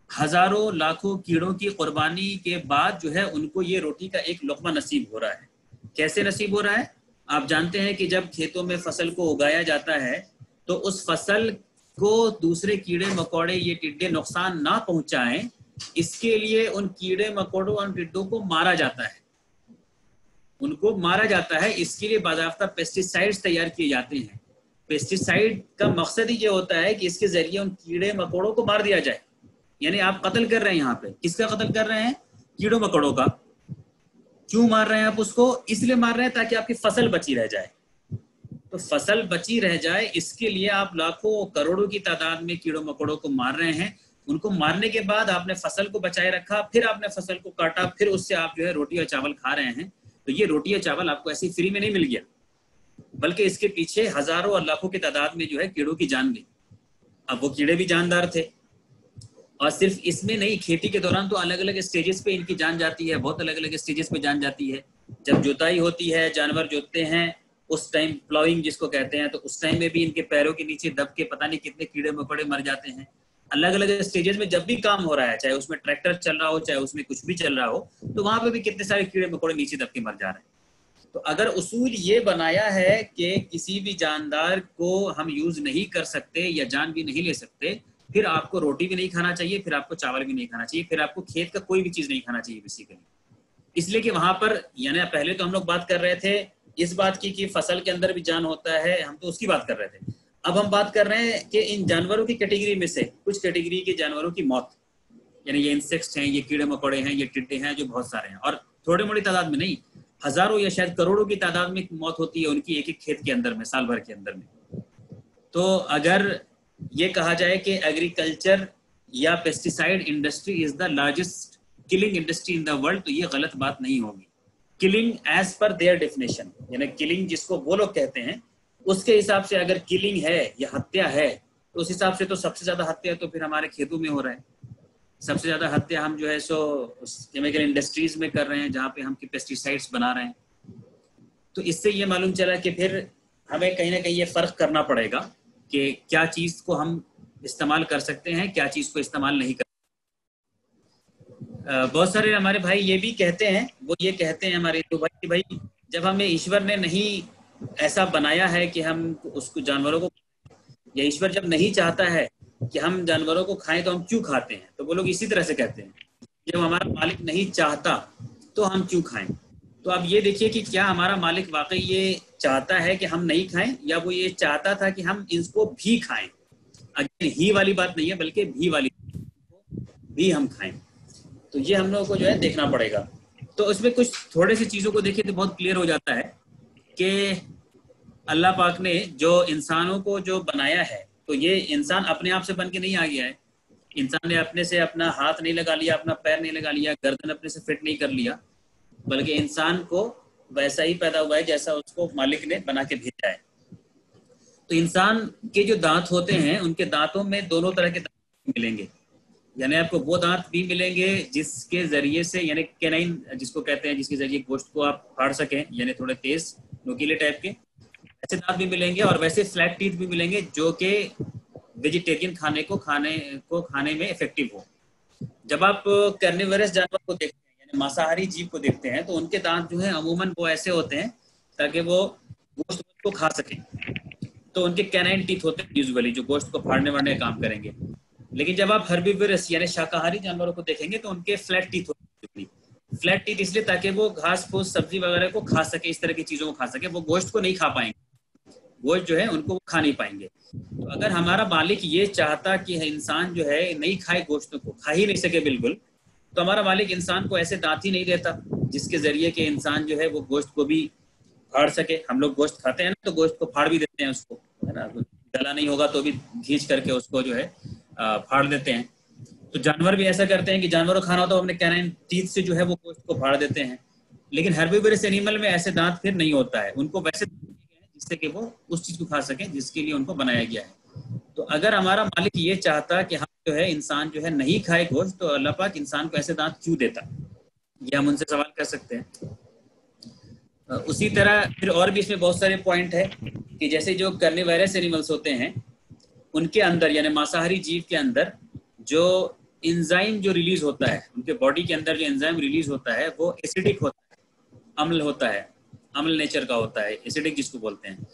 हजारों लाखों कीड़ों की कुर्बानी के बाद जो है उनको ये रोटी का एक लुकमा नसीब हो रहा है। कैसे नसीब हो रहा है? आप जानते हैं कि जब खेतों में फसल को उगाया जाता है तो उस फसल को दूसरे कीड़े मकोड़े, ये टिड्डे नुकसान ना पहुंचाएं, इसके लिए उन कीड़े मकोड़ों और टिड्डों को मारा जाता है, उनको मारा जाता है। इसके लिए बाकायदा पेस्टिसाइड्स तैयार किए जाते हैं। पेस्टिसाइड का मकसद ही ये होता है कि इसके जरिए उन कीड़े मकोड़ों को मार दिया जाए। यानी आप कत्ल कर रहे हैं, यहाँ पे किसका कत्ल कर रहे हैं? कीड़ों मकोड़ों का। क्यों मार रहे हैं आप उसको? इसलिए मार रहे हैं ताकि आपकी फसल बची रह जाए। तो फसल बची रह जाए इसके लिए आप लाखों करोड़ों की तादाद में कीड़ों मकोड़ों को मार रहे हैं। उनको मारने के बाद आपने फसल को बचाए रखा, फिर आपने फसल को काटा, फिर उससे आप जो है रोटी और चावल खा रहे हैं। तो ये रोटी और चावल आपको ऐसी फ्री में नहीं मिल गया, बल्कि इसके पीछे हजारों और लाखों की तादाद में जो है कीड़ों की जान गई। अब वो कीड़े भी जानदार थे, और सिर्फ इसमें नहीं, खेती के दौरान तो अलग अलग स्टेजेस पे इनकी जान जाती है, बहुत अलग अलग स्टेजेस पे जान जाती है। जब जुताई होती है, जानवर जोतते हैं, उस टाइम प्लॉइंग जिसको कहते हैं, तो उस टाइम में भी इनके पैरों के नीचे दब के पता नहीं कितने कीड़े मकोड़े मर जाते हैं। अलग अलग स्टेजेस में जब भी काम हो रहा है, चाहे उसमें ट्रैक्टर चल रहा हो, चाहे उसमें कुछ भी चल रहा हो, तो वहां पे भी कितने सारे कीड़े मकोड़े नीचे दब के मर जा रहे हैं। तो अगर उसूल ये बनाया है कि किसी भी जानदार को हम यूज नहीं कर सकते या जान भी नहीं ले सकते, फिर आपको रोटी भी नहीं खाना चाहिए, फिर आपको चावल भी नहीं खाना चाहिए, फिर आपको खेत का कोई भी चीज नहीं खाना चाहिए बेसिकली। इसलिए कि वहां पर यानी पहले तो हम लोग बात कर रहे थे इस बात की कि फसल के अंदर भी जान होता है, हम तो उसकी बात कर रहे थे। अब हम बात कर रहे हैं कि इन जानवरों की कैटेगरी में से कुछ कैटेगरी के जानवरों की मौत, यानी ये इंसेक्ट्स हैं, ये कीड़े मकोड़े हैं, ये टिड्डे हैं, जो बहुत सारे हैं, और थोड़ी मोड़ी तादाद में नहीं, हजारों या शायद करोड़ों की तादाद में मौत होती है उनकी एक एक खेत के अंदर में, साल भर के अंदर में। तो अगर ये कहा जाए कि एग्रीकल्चर या pesticide industry is the largest killing industry in the world, तो ये गलत बात नहीं होगी। Killing as per their definition, यानी किलिंग जिसको वो लोग कहते हैं उसके हिसाब से अगर किलिंग है या हत्या है, तो उस हिसाब से तो सबसे ज्यादा हत्या तो फिर हमारे खेतों में हो रहा है। सबसे ज्यादा हत्या हम जो है सो केमिकल इंडस्ट्रीज में कर रहे हैं, जहाँ पे हम पेस्टिसाइड्स बना रहे हैं। तो इससे ये मालूम चला कि फिर हमें कहीं ना कहीं ये फर्क करना पड़ेगा कि क्या चीज को हम इस्तेमाल कर सकते हैं, क्या चीज को इस्तेमाल नहीं कर। बहुत सारे हमारे भाई ये भी कहते हैं, वो ये कहते हैं हमारे तो भाई कि भाई जब हमें ईश्वर ने नहीं ऐसा बनाया है कि हम उसको जानवरों को, या ईश्वर जब नहीं चाहता है कि हम जानवरों को खाएं तो हम क्यों खाते हैं। तो वो लोग इसी तरह से कहते हैं, जब हमारा मालिक नहीं चाहता तो हम क्यों खाएं। तो अब ये देखिए कि क्या हमारा मालिक वाकई ये चाहता है कि हम नहीं खाएं, या वो ये चाहता था कि हम इसको भी खाएं। अगेन ही वाली बात नहीं है, बल्कि भी वाली भी हम खाएं। तो ये हम लोगों को जो है देखना पड़ेगा। तो इसमें कुछ थोड़े सी चीज़ों को देखिए तो बहुत क्लियर हो जाता है कि अल्लाह पाक ने जो इंसानों को जो बनाया है, तो ये इंसान अपने आप से बन के नहीं आ गया है। इंसान ने अपने से अपना हाथ नहीं लगा लिया, अपना पैर नहीं लगा लिया, गर्दन अपने से फिट नहीं कर लिया, बल्कि इंसान को वैसा ही पैदा हुआ है जैसा उसको मालिक ने बना के भेजा है। तो इंसान के जो दांत होते हैं, उनके दांतों में दोनों तरह के दांत मिलेंगे। यानी आपको वो दांत भी मिलेंगे जिसके जरिए से, यानी कैनाइन जिसको कहते हैं, जिसके जरिए गोश्त को आप फाड़ सकें, यानी थोड़े तेज नुकीले टाइप के, ऐसे दांत भी मिलेंगे। और वैसे फ्लैट टीथ भी मिलेंगे जो कि वेजिटेरियन खाने में इफेक्टिव हो। जब आप कार्निवरस जानवर को देखते हैं, यानी मांसाहारी जीव को देखते हैं, तो उनके दांत जो है अमूमन वो ऐसे होते हैं ताकि वो गोश्त को खा सकें। तो उनके कैनाइन टीथ होते हैं यूजुअली, जो गोश्त को फाड़ने वाड़ने का काम करेंगे। लेकिन जब आप हर्बीवरस यानी शाकाहारी जानवरों को देखेंगे तो उनके फ्लैट टीथ होते हैं। फ्लैट टीथ इसलिए ताकि वो घास फूस सब्जी वगैरह को खा सके, इस तरह की चीजों को खा सके। वो गोश्त को नहीं खा पाएंगे, गोश्त जो है उनको खा नहीं पाएंगे। तो अगर हमारा मालिक ये चाहता कि इंसान जो है नहीं खाए, गोश्त को खा ही नहीं सके बिल्कुल, तो हमारा मालिक इंसान को ऐसे दांत ही नहीं देता जिसके जरिए कि इंसान जो है वो गोश्त को भी फाड़ सके। हम लोग गोश्त खाते हैं ना, तो गोश्त को फाड़ भी देते हैं उसको, है ना, गला नहीं होगा तो भी खींच करके उसको जो है फाड़ देते हैं। तो जानवर भी ऐसा करते हैं कि जानवरों को खाना हो तो अपने कैनाइन टीथ से जो है वो गोश्त को फाड़ देते हैं। लेकिन हर्बीवरस एनिमल में ऐसे दांत फिर नहीं होता है, उनको वैसे जिससे कि वो उस चीज को खा सके जिसके लिए उनको बनाया गया है। तो अगर हमारा मालिक ये चाहता कि हम जो है इंसान जो है नहीं खाए गोश्त, तो अल्लाह पाक इंसान को ऐसे दांत क्यों देता, ये हम उनसे सवाल कर सकते हैं। उसी तरह फिर और भी इसमें बहुत सारे पॉइंट है कि जैसे जो कार्निवरस एनिमल्स होते हैं उनके अंदर, यानी मांसाहारी जीव के अंदर जो एंजाइम जो रिलीज होता है, उनके बॉडी के अंदर जो एंजाइम रिलीज होता है वो एसिडिक होता है, अम्ल होता है, अम्ल नेचर का होता है, एसिडिक जिसको बोलते हैं।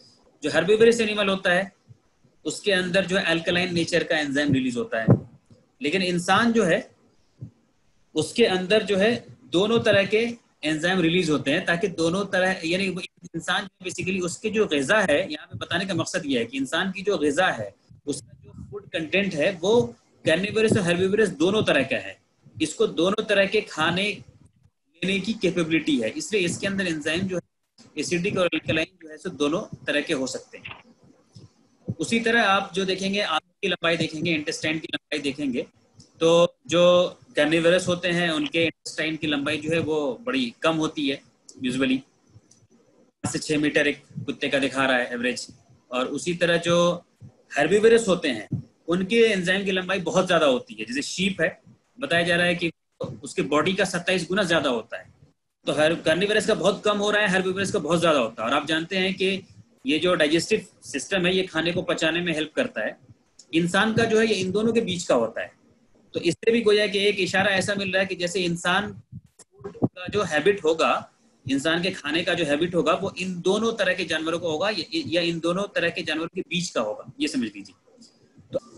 जो हर्बीवरस एनिमल होता है उसके अंदर जो है अल्कलाइन नेचर का एंजाइम रिलीज होता है। लेकिन इंसान जो है उसके अंदर जो है दोनों तरह के एंजाइम रिलीज होते हैं, ताकि दोनों तरह, यानी इंसान बेसिकली उसके जो ग़िज़ा है, यहाँ पे बताने का मकसद ये है कि इंसान की जो ग़िज़ा है, उसका जो फूड कंटेंट है वो कार्निवरस और हर्बीवरस दोनों तरह का है। इसको दोनों तरह के खाने लेने की कैपेबिलिटी है, इसलिए इसके अंदर एंजाइम जो है एसिडिक और अल्कलाइन जो है सो दोनों तरह के हो सकते हैं। उसी तरह आप जो देखेंगे, आंत की लंबाई देखेंगे, इंटेस्टाइन की लंबाई देखेंगे, तो जो कार्निवरस होते हैं उनके इंटेस्टाइन की लंबाई जो है वो बड़ी कम होती है, यूजुअली 5 से 6 मीटर एक कुत्ते का दिखा रहा है एवरेज। और उसी तरह जो हर्बीवरस होते हैं उनके एंजाइम की लंबाई बहुत ज्यादा होती है। जैसे शीप है, बताया जा रहा है कि उसके बॉडी का 27 गुना ज्यादा होता है। तो कार्निवरस का बहुत कम हो रहा है, हर्बीवरस का बहुत ज्यादा होता है। और आप जानते हैं कि ये जो डाइजेस्टिव सिस्टम है ये खाने को पचाने में हेल्प करता है। इंसान का जो है ये इन दोनों के बीच का होता है। तो इससे भी गोया कि एक इशारा ऐसा मिल रहा है कि जैसे इंसान फूड का जो हैबिट होगा इंसान के खाने का जो हैबिट होगा वो इन दोनों तरह के जानवरों को होगा या इन दोनों तरह के जानवरों के बीच का होगा, ये समझ लीजिए।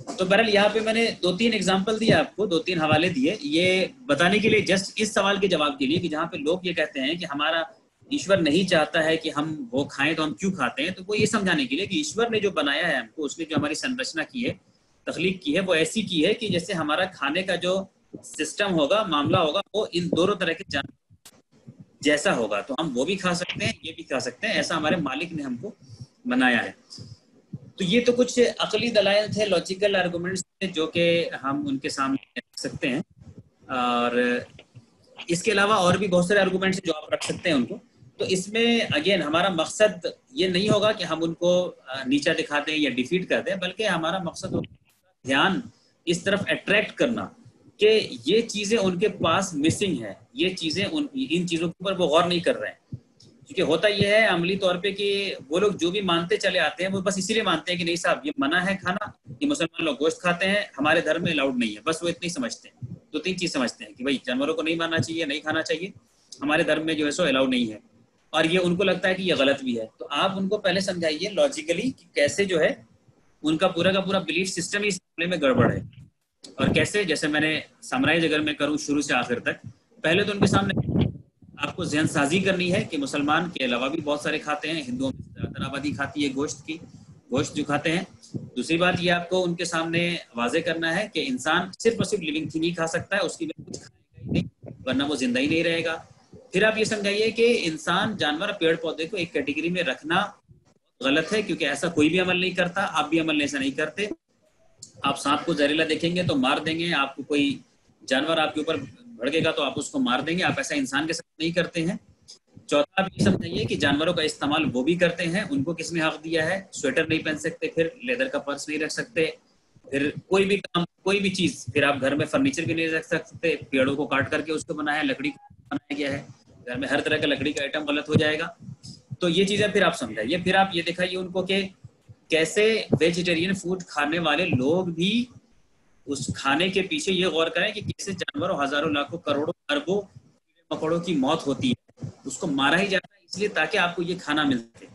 तो बहरहाल यहाँ पे मैंने 2-3 एग्जाम्पल दिए आपको, 2-3 हवाले दिए, ये बताने के लिए, जस्ट इस सवाल के जवाब के लिए कि जहाँ पे लोग ये कहते हैं कि हमारा ईश्वर नहीं चाहता है कि हम वो खाएं तो हम क्यों खाते हैं, तो वो ये समझाने के लिए कि ईश्वर ने जो बनाया है हमको, उसने जो हमारी संरचना की है, तख्लीक की है, वो ऐसी की है कि जैसे हमारा खाने का जो सिस्टम होगा, मामला होगा, वो इन दोनों तरह के जानवर जैसा होगा। तो हम वो भी खा सकते हैं, ये भी खा सकते हैं, ऐसा हमारे मालिक ने हमको बनाया है। तो ये तो कुछ अकली दलाइल थे, लॉजिकल आर्गुमेंट्स थे, जो कि हम उनके सामने रख सकते हैं। और इसके अलावा और भी बहुत सारे आर्गुमेंट्स जो आप रख सकते हैं उनको। तो इसमें अगेन हमारा मकसद ये नहीं होगा कि हम उनको नीचा दिखा दें या डिफीट कर दें, बल्कि हमारा मकसद होगा ध्यान इस तरफ अट्रैक्ट करना कि ये चीज़ें उनके पास मिसिंग है, ये चीज़ें इन चीज़ों के ऊपर वो गौर नहीं कर रहे हैं। क्योंकि होता यह है अमली तौर पे कि वो लोग जो भी मानते चले आते हैं वो बस इसीलिए मानते हैं कि नहीं साहब ये मना है खाना, ये मुसलमान लोग गोश्त खाते हैं, हमारे धर्म में अलाउड नहीं है, बस वो इतनी समझते हैं। 2-3 चीज़ समझते हैं कि भाई जानवरों को नहीं मारना चाहिए, नहीं खाना चाहिए, हमारे धर्म में जो है सो अलाउड नहीं है, और ये उनको लगता है कि ये गलत भी है। तो आप उनको पहले समझाइए लॉजिकली कि कैसे जो है उनका पूरा का पूरा बिलीफ सिस्टम इस मामले में गड़बड़ है, और कैसे, जैसे मैंने समराइज अगर मैं करूँ शुरू से आखिर तक, पहले तो उनके सामने आपको जहन साजी करनी है कि मुसलमान के अलावा भी बहुत सारे खाते हैं, हिंदुओं में ज़्यादातर आबादी खाती है गोश्त जो खाते हैं। दूसरी बात ये आपको उनके सामने वाजे करना है कि इंसान सिर्फ और सिर्फ लिविंग थिंग ही खा सकता है, उसकी कुछ खाएगा ही नहीं, वरना वो जिंदा ही नहीं रहेगा। फिर आप ये समझाइए कि इंसान, जानवर, पेड़ पौधे को एक कैटेगरी में रखना गलत है, क्योंकि ऐसा कोई भी अमल नहीं करता, आप भी अमल ऐसा नहीं करते। आप सांप को जहरीला देखेंगे तो मार देंगे, आपको कोई जानवर आपके ऊपर भड़केगा तो आप उसको मार देंगे, आप ऐसा इंसान के साथ नहीं करते हैं। चौथा, आप ये समझिए कि जानवरों का इस्तेमाल वो भी करते हैं, उनको किसने हक दिया है? स्वेटर नहीं पहन सकते, फिर लेदर का पर्स नहीं रख सकते, फिर कोई भी काम, कोई भी चीज, फिर आप घर में फर्नीचर भी नहीं रख सकते, पेड़ों को काट करके उसको बनाया है, लकड़ी बनाया गया है, घर में हर तरह का लकड़ी का आइटम गलत हो जाएगा। तो ये चीजें फिर आप समझाइए। फिर आप ये दिखाइए उनको कि कैसे वेजिटेरियन फूड खाने वाले लोग भी उस खाने के पीछे ये गौर करें कि कैसे जानवरों, हजारों, लाखों, करोड़ों, अरबों कीड़े मकोड़ों की मौत होती है, उसको मारा ही जाता है इसलिए ताकि आपको ये खाना मिल सके।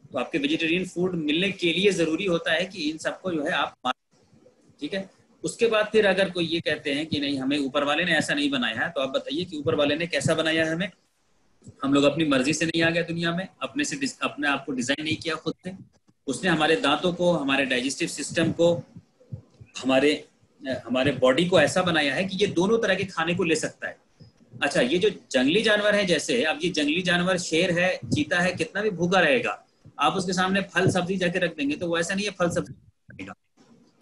तो आपके वेजिटेरियन फूड मिलने के लिए जरूरी होता है कि इन सबको जो है आप मारें, ठीक है। उसके बाद फिर अगर कोई ये कहते हैं कि नहीं हमें ऊपर वाले ने ऐसा नहीं बनाया है, तो आप बताइए कि ऊपर वाले ने कैसा बनाया है हमें। हम लोग अपनी मर्जी से नहीं आ गए दुनिया में, अपने आप को डिजाइन नहीं किया खुद से। उसने हमारे दांतों को, हमारे डाइजेस्टिव सिस्टम को, हमारे बॉडी को ऐसा बनाया है कि ये दोनों तरह के खाने को ले सकता है। अच्छा, ये जो जंगली जानवर है, जैसे अब ये जंगली जानवर शेर है, चीता है, कितना भी भूखा रहेगा, आप उसके सामने फल सब्जी जाके रख देंगे तो वो ऐसा नहीं है फल सब्जी खाएगा,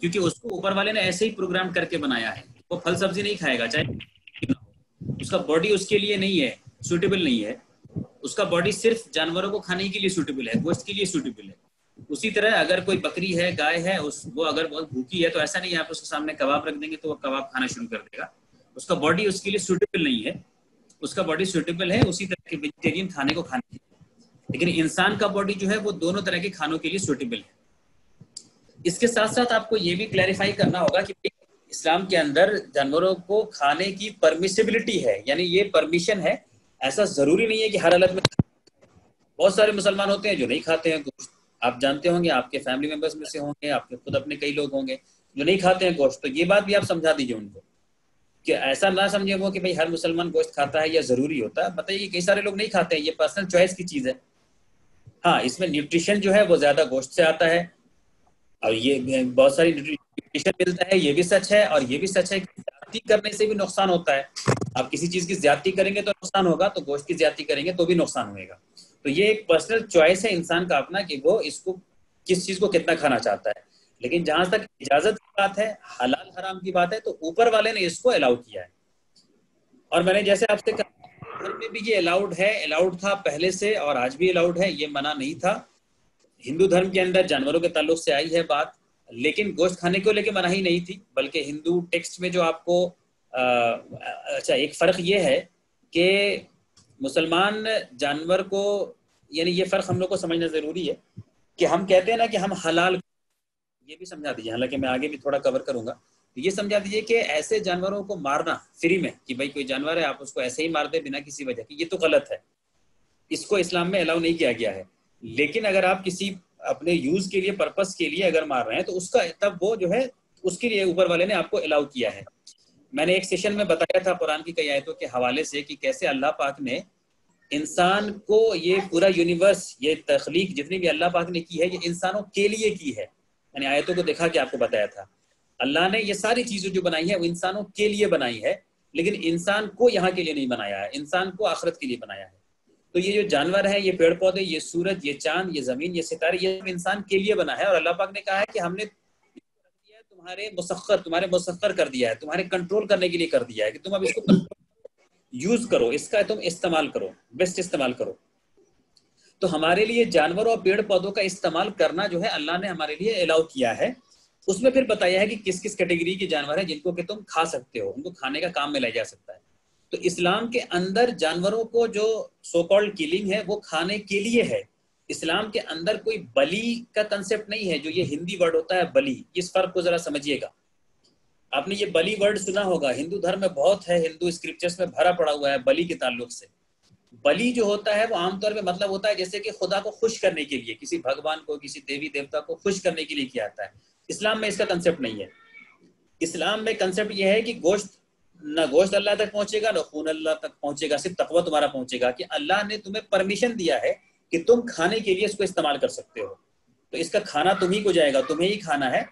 क्योंकि उसको ऊपर वाले ने ऐसे ही प्रोग्राम करके बनाया है। वो फल सब्जी नहीं खाएगा, चाहे उसका बॉडी उसके लिए नहीं है, सूटेबल नहीं है। उसका बॉडी सिर्फ जानवरों को खाने के लिए सूटेबल है, गोश्त के लिए सूटेबल है। उसी तरह अगर कोई बकरी है, गाय है, वो अगर बहुत भूखी है तो ऐसा नहीं है आप उसके सामने कबाब रख देंगे तो वो कबाब खाना शुरू कर देगा। उसका बॉडी उसके लिए सूटेबल नहीं है, उसका बॉडी सूटेबल है उसी तरह के वेजिटेरियन खाने को खाने के लिए। लेकिन इंसान का बॉडी जो है वो दोनों तरह के खानों के लिए सूटेबल है। इसके साथ साथ आपको ये भी क्लैरिफाई करना होगा कि इस्लाम के अंदर जानवरों को खाने की परमिसिबिलिटी है, यानी ये परमिशन है, ऐसा जरूरी नहीं है कि हर हालत में। बहुत सारे मुसलमान होते हैं जो नहीं खाते हैं गोश्त, आप जानते होंगे, आपके फैमिली मेंबर्स में से होंगे, आपके खुद अपने कई लोग होंगे जो नहीं खाते हैं गोश्त। तो ये बात भी आप समझा दीजिए उनको कि ऐसा ना समझे वो कि भाई हर मुसलमान गोश्त खाता है या जरूरी होता है। बताइए कई सारे लोग नहीं खाते हैं, ये पर्सनल चॉइस की चीज है। हाँ, इसमें न्यूट्रिशन जो है वो ज्यादा गोश्त से आता है, और ये बहुत सारी न्यूट्रिशन मिलता है, ये भी सच है। और ये भी सच है कि ज्यादती करने से भी नुकसान होता है। आप किसी चीज की ज्यादती करेंगे तो नुकसान होगा, तो गोश्त की ज्यादती करेंगे तो भी नुकसान होगा। तो ये एक पर्सनल चॉइस है इंसान का अपना कि वो इसको किस चीज को कितना खाना चाहता है। लेकिन जहां तक इजाजत की बात है, हलाल हराम की बात है, तो ऊपर वाले ने इसको अलाउ किया है। और मैंने जैसे आपसे कहा, घर में भी ये अलाउड है, अलाउड था पहले से और आज भी अलाउड है, ये मना नहीं था। हिंदू धर्म के अंदर जानवरों के ताल्लुक से आई है बात, लेकिन गोश्त खाने को लेकर मनाही नहीं थी, बल्कि हिंदू टेक्स्ट में जो आपको अच्छा, एक फर्क ये है कि मुसलमान जानवर को, यानी ये फर्क हम लोग को समझना जरूरी है कि हम कहते हैं ना कि हम हलाल, ये भी समझा दीजिए, हालांकि मैं आगे भी थोड़ा कवर करूंगा, तो ये समझा दीजिए कि ऐसे जानवरों को मारना फ्री में, कि भाई कोई जानवर है आप उसको ऐसे ही मार दे बिना किसी वजह की, ये तो गलत है। इसको इस्लाम में अलाउ नहीं किया गया है। लेकिन अगर आप किसी अपने यूज के लिए, पर्पस के लिए अगर मार रहे हैं तो उसका तब वो जो है उसके लिए ऊपर वाले ने आपको अलाउ किया है। मैंने एक सेशन में बताया था कुरान की कई आयतों के हवाले से कि कैसे अल्लाह पाक ने इंसान को, ये पूरा यूनिवर्स, ये तख्लीक जितनी भी अल्लाह पाक ने की है, ये इंसानों के लिए की है। मैंने आयतों को दिखा के आपको बताया था, अल्लाह ने ये सारी चीजें जो बनाई है वो इंसानों के लिए बनाई है, लेकिन इंसान को यहाँ के लिए नहीं बनाया है, इंसान को आखिरत के लिए बनाया है। तो ये जो जानवर है, ये पेड़ पौधे, ये सूरज, ये चांद, ये जमीन, ये सितारे, ये इंसान के लिए बना है। और अल्लाह पाक ने कहा है कि हमने तुम्हारे मुसख्खर कर दिया है, तुम्हारे कंट्रोल करने के लिए कर दिया है कि तुम अब इसको यूज करो, इसका तुम इस्तेमाल करो, बेस्ट इस्तेमाल करो। तो हमारे लिए जानवरों और पेड़ पौधों का इस्तेमाल करना जो है अल्लाह ने हमारे लिए अलाउ किया है। उसमें फिर बताया है कि किस किस कैटेगरी के जानवर हैं जिनको कि तुम खा सकते हो, उनको खाने का काम में लाया जा सकता है। तो इस्लाम के अंदर जानवरों को जो सो कॉल्ड किलिंग है वो खाने के लिए है। इस्लाम के अंदर कोई बलि का कंसेप्ट नहीं है, जो ये हिंदी वर्ड होता है बलि, इस फर्क को जरा समझिएगा। आपने ये बलि वर्ड सुना होगा, हिंदू धर्म में बहुत है, हिंदू स्क्रिप्चर्स में भरा पड़ा हुआ है बलि के ताल्लुक से। बलि जो होता है वो आमतौर पे मतलब होता है जैसे कि खुदा को खुश करने के लिए, किसी भगवान को, किसी देवी देवता को खुश करने के लिए किया जाता है। इस्लाम में इसका कंसेप्ट नहीं है। इस्लाम में कंसेप्ट ये है कि गोश्त अल्लाह तक पहुंचेगा, ना खून अल्लाह तक पहुंचेगा, सिर्फ तकवा तुम्हारा पहुंचेगा कि अल्लाह ने तुम्हें परमिशन दिया है कि तुम खाने के लिए इसको इस्तेमाल कर सकते हो। तो इसका खाना तुम्ही को जाएगा, तुम्हें ही खाना है।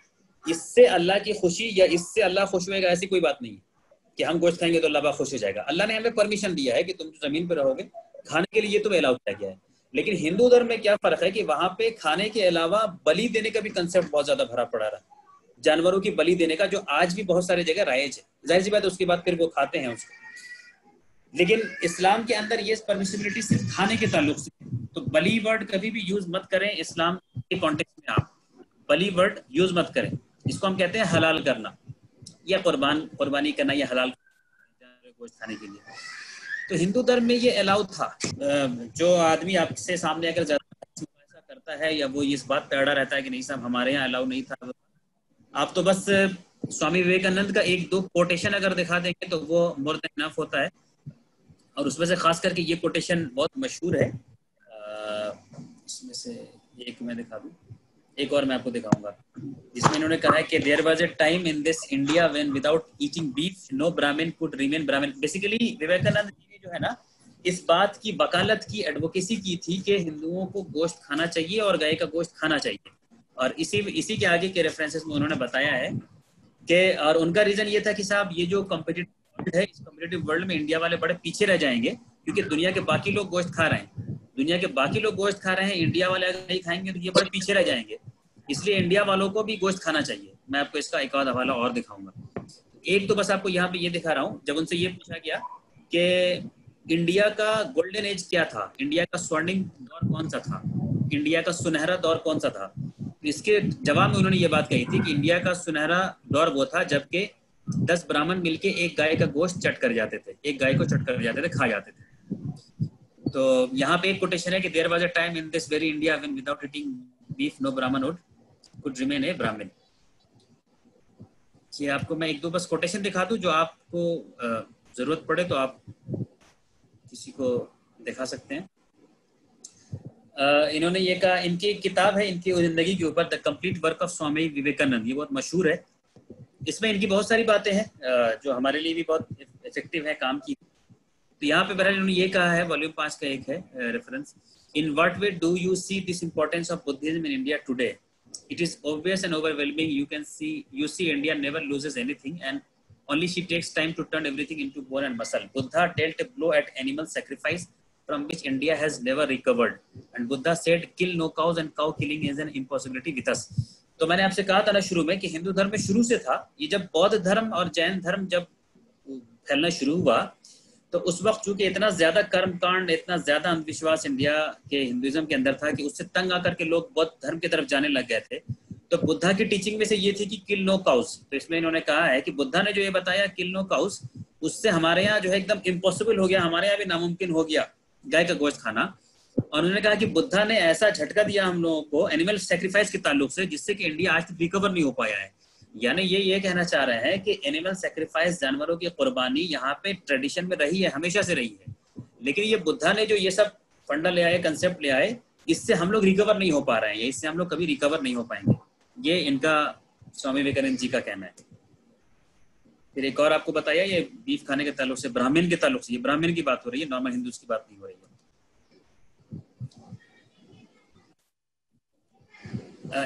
इससे अल्लाह की खुशी या इससे अल्लाह खुश होएगा ऐसी कोई बात नहीं है कि हम गोश्त खाएंगे तो अल्लाह खुश हो जाएगा। अल्लाह ने हमें परमिशन दिया है कि तुम जो जमीन पर रहोगे खाने के लिए तुम्हें अलाउ किया गया है। लेकिन हिंदू धर्म में क्या फर्क है कि वहां पे खाने के अलावा बलि देने का भी कंसेप्ट बहुत ज्यादा भरा पड़ा रहा, जानवरों की बलि देने का, जो आज भी बहुत सारी जगह राइज है। जाहिर सी बात है उसके बाद फिर वो खाते हैं उसको। लेकिन इस्लाम के अंदर ये परमिसिबिलिटी सिर्फ खाने के ताल्लुक से। तो बलि वर्ड कभी भी यूज मत करें इस्लाम के कॉन्टेक्स्ट में, आप बलि वर्ड यूज मत करें। इसको हम कहते हैं हलाल करना या कुर्बानी करना या हलाल गोश्त खाने के लिए। तो हिंदू धर्म में ये अलाउ था। जो आदमी आपसे सामने अगर ऐसा करता है या वो इस बात पे अड़ा रहता है कि नहीं साहब हमारे यहाँ अलाउ नहीं था, आप तो बस स्वामी विवेकानंद का एक दो कोटेशन अगर दिखा देंगे तो वो मोर देन इनफ होता है। और उसमें से खास करके ये कोटेशन बहुत मशहूर है। इसमें से एक मैं दिखा दूं, एक और मैं आपको दिखाऊंगा, जिसमें इन्होंने कहा है कि there was a time in this India when without eating beef no Brahmin could remain Brahmin. Basically Vivekananda ji ने जो है ना इस बात की वकालत की, एडवोकेसी की थी कि हिंदुओं को गोश्त खाना चाहिए और गाय का गोश्त खाना चाहिए। और इसी के आगे के रेफरेंसेस में उन्होंने बताया है कि, और उनका रीजन ये था कि साहब ये जो कॉम्पिटिटिव वर्ल्ड है, इस कॉम्पिटिटिव वर्ल्ड में इंडिया वाले बड़े पीछे रह जाएंगे, क्योंकि दुनिया के बाकी लोग गोश्त खा रहे हैं, दुनिया के बाकी लोग गोश्त खा रहे हैं, इंडिया वाले अगर नहीं खाएंगे तो ये बड़े पीछे रह जाएंगे, इसलिए इंडिया वालों को भी गोश्त खाना चाहिए। मैं आपको इसका एक आध हवाला और दिखाऊंगा। एक तो बस आपको यहाँ पे ये दिखा रहा हूँ, जब उनसे ये पूछा गया कि इंडिया का गोल्डन एज क्या था, इंडिया का स्वर्णिम दौर कौन सा था, इंडिया का सुनहरा दौर कौन सा था, इसके जवाब में उन्होंने ये बात कही थी कि इंडिया का सुनहरा दौर वो था जबकि 10 ब्राह्मण मिलके एक गाय का गोश्त चट कर जाते थे, एक गाय को चट कर जाते थे, खा जाते थे। तो यहाँ पे एक कोटेशन है कि there was a time in this very India when without eating beef no Brahmin could remain a Brahmin. ये आपको मैं एक दो बस कोटेशन दिखा दूं, जो आपको जरूरत पड़े तो आप किसी को दिखा सकते हैं। इन्होंने ये कहा, इनकी किताब है इनकी जिंदगी के ऊपर, the complete work of Swami Vivekananda, ये बहुत मशहूर है। इसमें इनकी बहुत सारी बातें हैं जो हमारे लिए भी बहुत इफेक्टिव है काम की। तो यहाँ पे बहरहाल इन्होंने ये कहा है, वॉल्यूम 5 का एक है reference, in what way do you see this importance of Buddhism in India today? It is obvious and overwhelming. You see India never loses anything and only she takes time to turn everything into bone and muscle. Buddha dealt a blow at animal sacrifice from which India has never recovered. And Buddha said, kill no cows and cow killing is an impossibility with us. तो मैंने आपसे कहा था ना शुरू में कि हिंदू धर्म में शुरू से था ये, जब बौद्ध धर्म और जैन धर्म जब फैलना शुरू हुआ तो उस वक्त चूंकि इतना ज्यादा कर्म कांड, इतना ज्यादा अंधविश्वास इंडिया के हिंदुइज्म के अंदर था कि उससे तंग आकर के लोग बौद्ध धर्म की तरफ जाने लग गए थे। तो बुद्धा की टीचिंग में से ये थी कि किल नो काउस। तो इसमें इन्होंने कहा है कि बुद्धा ने जो ये बताया किल नो काउस, उससे हमारे यहाँ जो है एकदम इम्पॉसिबल हो गया, हमारे यहाँ भी नामुमकिन हो गया गाय का गोश्त खाना। और उन्होंने कहा कि बुद्धा ने ऐसा झटका दिया हम लोगों को एनिमल सेक्रीफाइस के ताल्लुक से, जिससे कि इंडिया आज तक रिकवर नहीं हो पाया है। यानी ये कहना चाह रहे हैं कि एनिमल सैक्रिफाइस, जानवरों की कुर्बानी यहाँ पे ट्रेडिशन में रही है, हमेशा से रही है। लेकिन ये बुद्धा ने जो ये सब फंडा ले आए, कंसेप्ट ले आए, इससे हम लोग रिकवर नहीं हो पा रहे हैं, इससे हम लोग कभी रिकवर नहीं हो पाएंगे। ये इनका स्वामी विवेकानंद जी का कहना है। फिर एक और आपको बताया, ये बीफ खाने के ताल्लुक से, ब्राह्मण के ताल्लुक से, ये ब्राह्मण की बात हो रही है, नॉर्मल हिंदूज की बात नहीं हो रही है।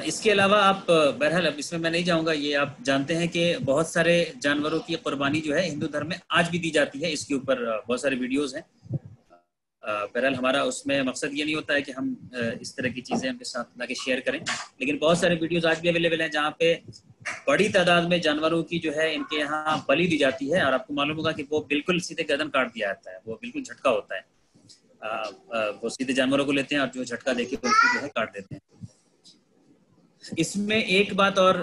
इसके अलावा आप बहरहाल अब इसमें मैं नहीं जाऊंगा, ये आप जानते हैं कि बहुत सारे जानवरों की कुर्बानी जो है हिंदू धर्म में आज भी दी जाती है। इसके ऊपर बहुत सारे वीडियोस हैं। बहरहाल हमारा उसमें मकसद ये नहीं होता है कि हम इस तरह की चीज़ें उनके साथ लाके शेयर करें, लेकिन बहुत सारे वीडियोस आज भी अवेलेबल हैं जहाँ पे बड़ी तादाद में जानवरों की जो है इनके यहाँ बलि दी जाती है, और आपको मालूम होगा कि वो बिल्कुल सीधे गर्दन काट दिया जाता है, वो बिल्कुल झटका होता है। वो सीधे जानवरों को लेते हैं और जो झटका देके उनको जो है काट देते हैं। इसमें एक बात और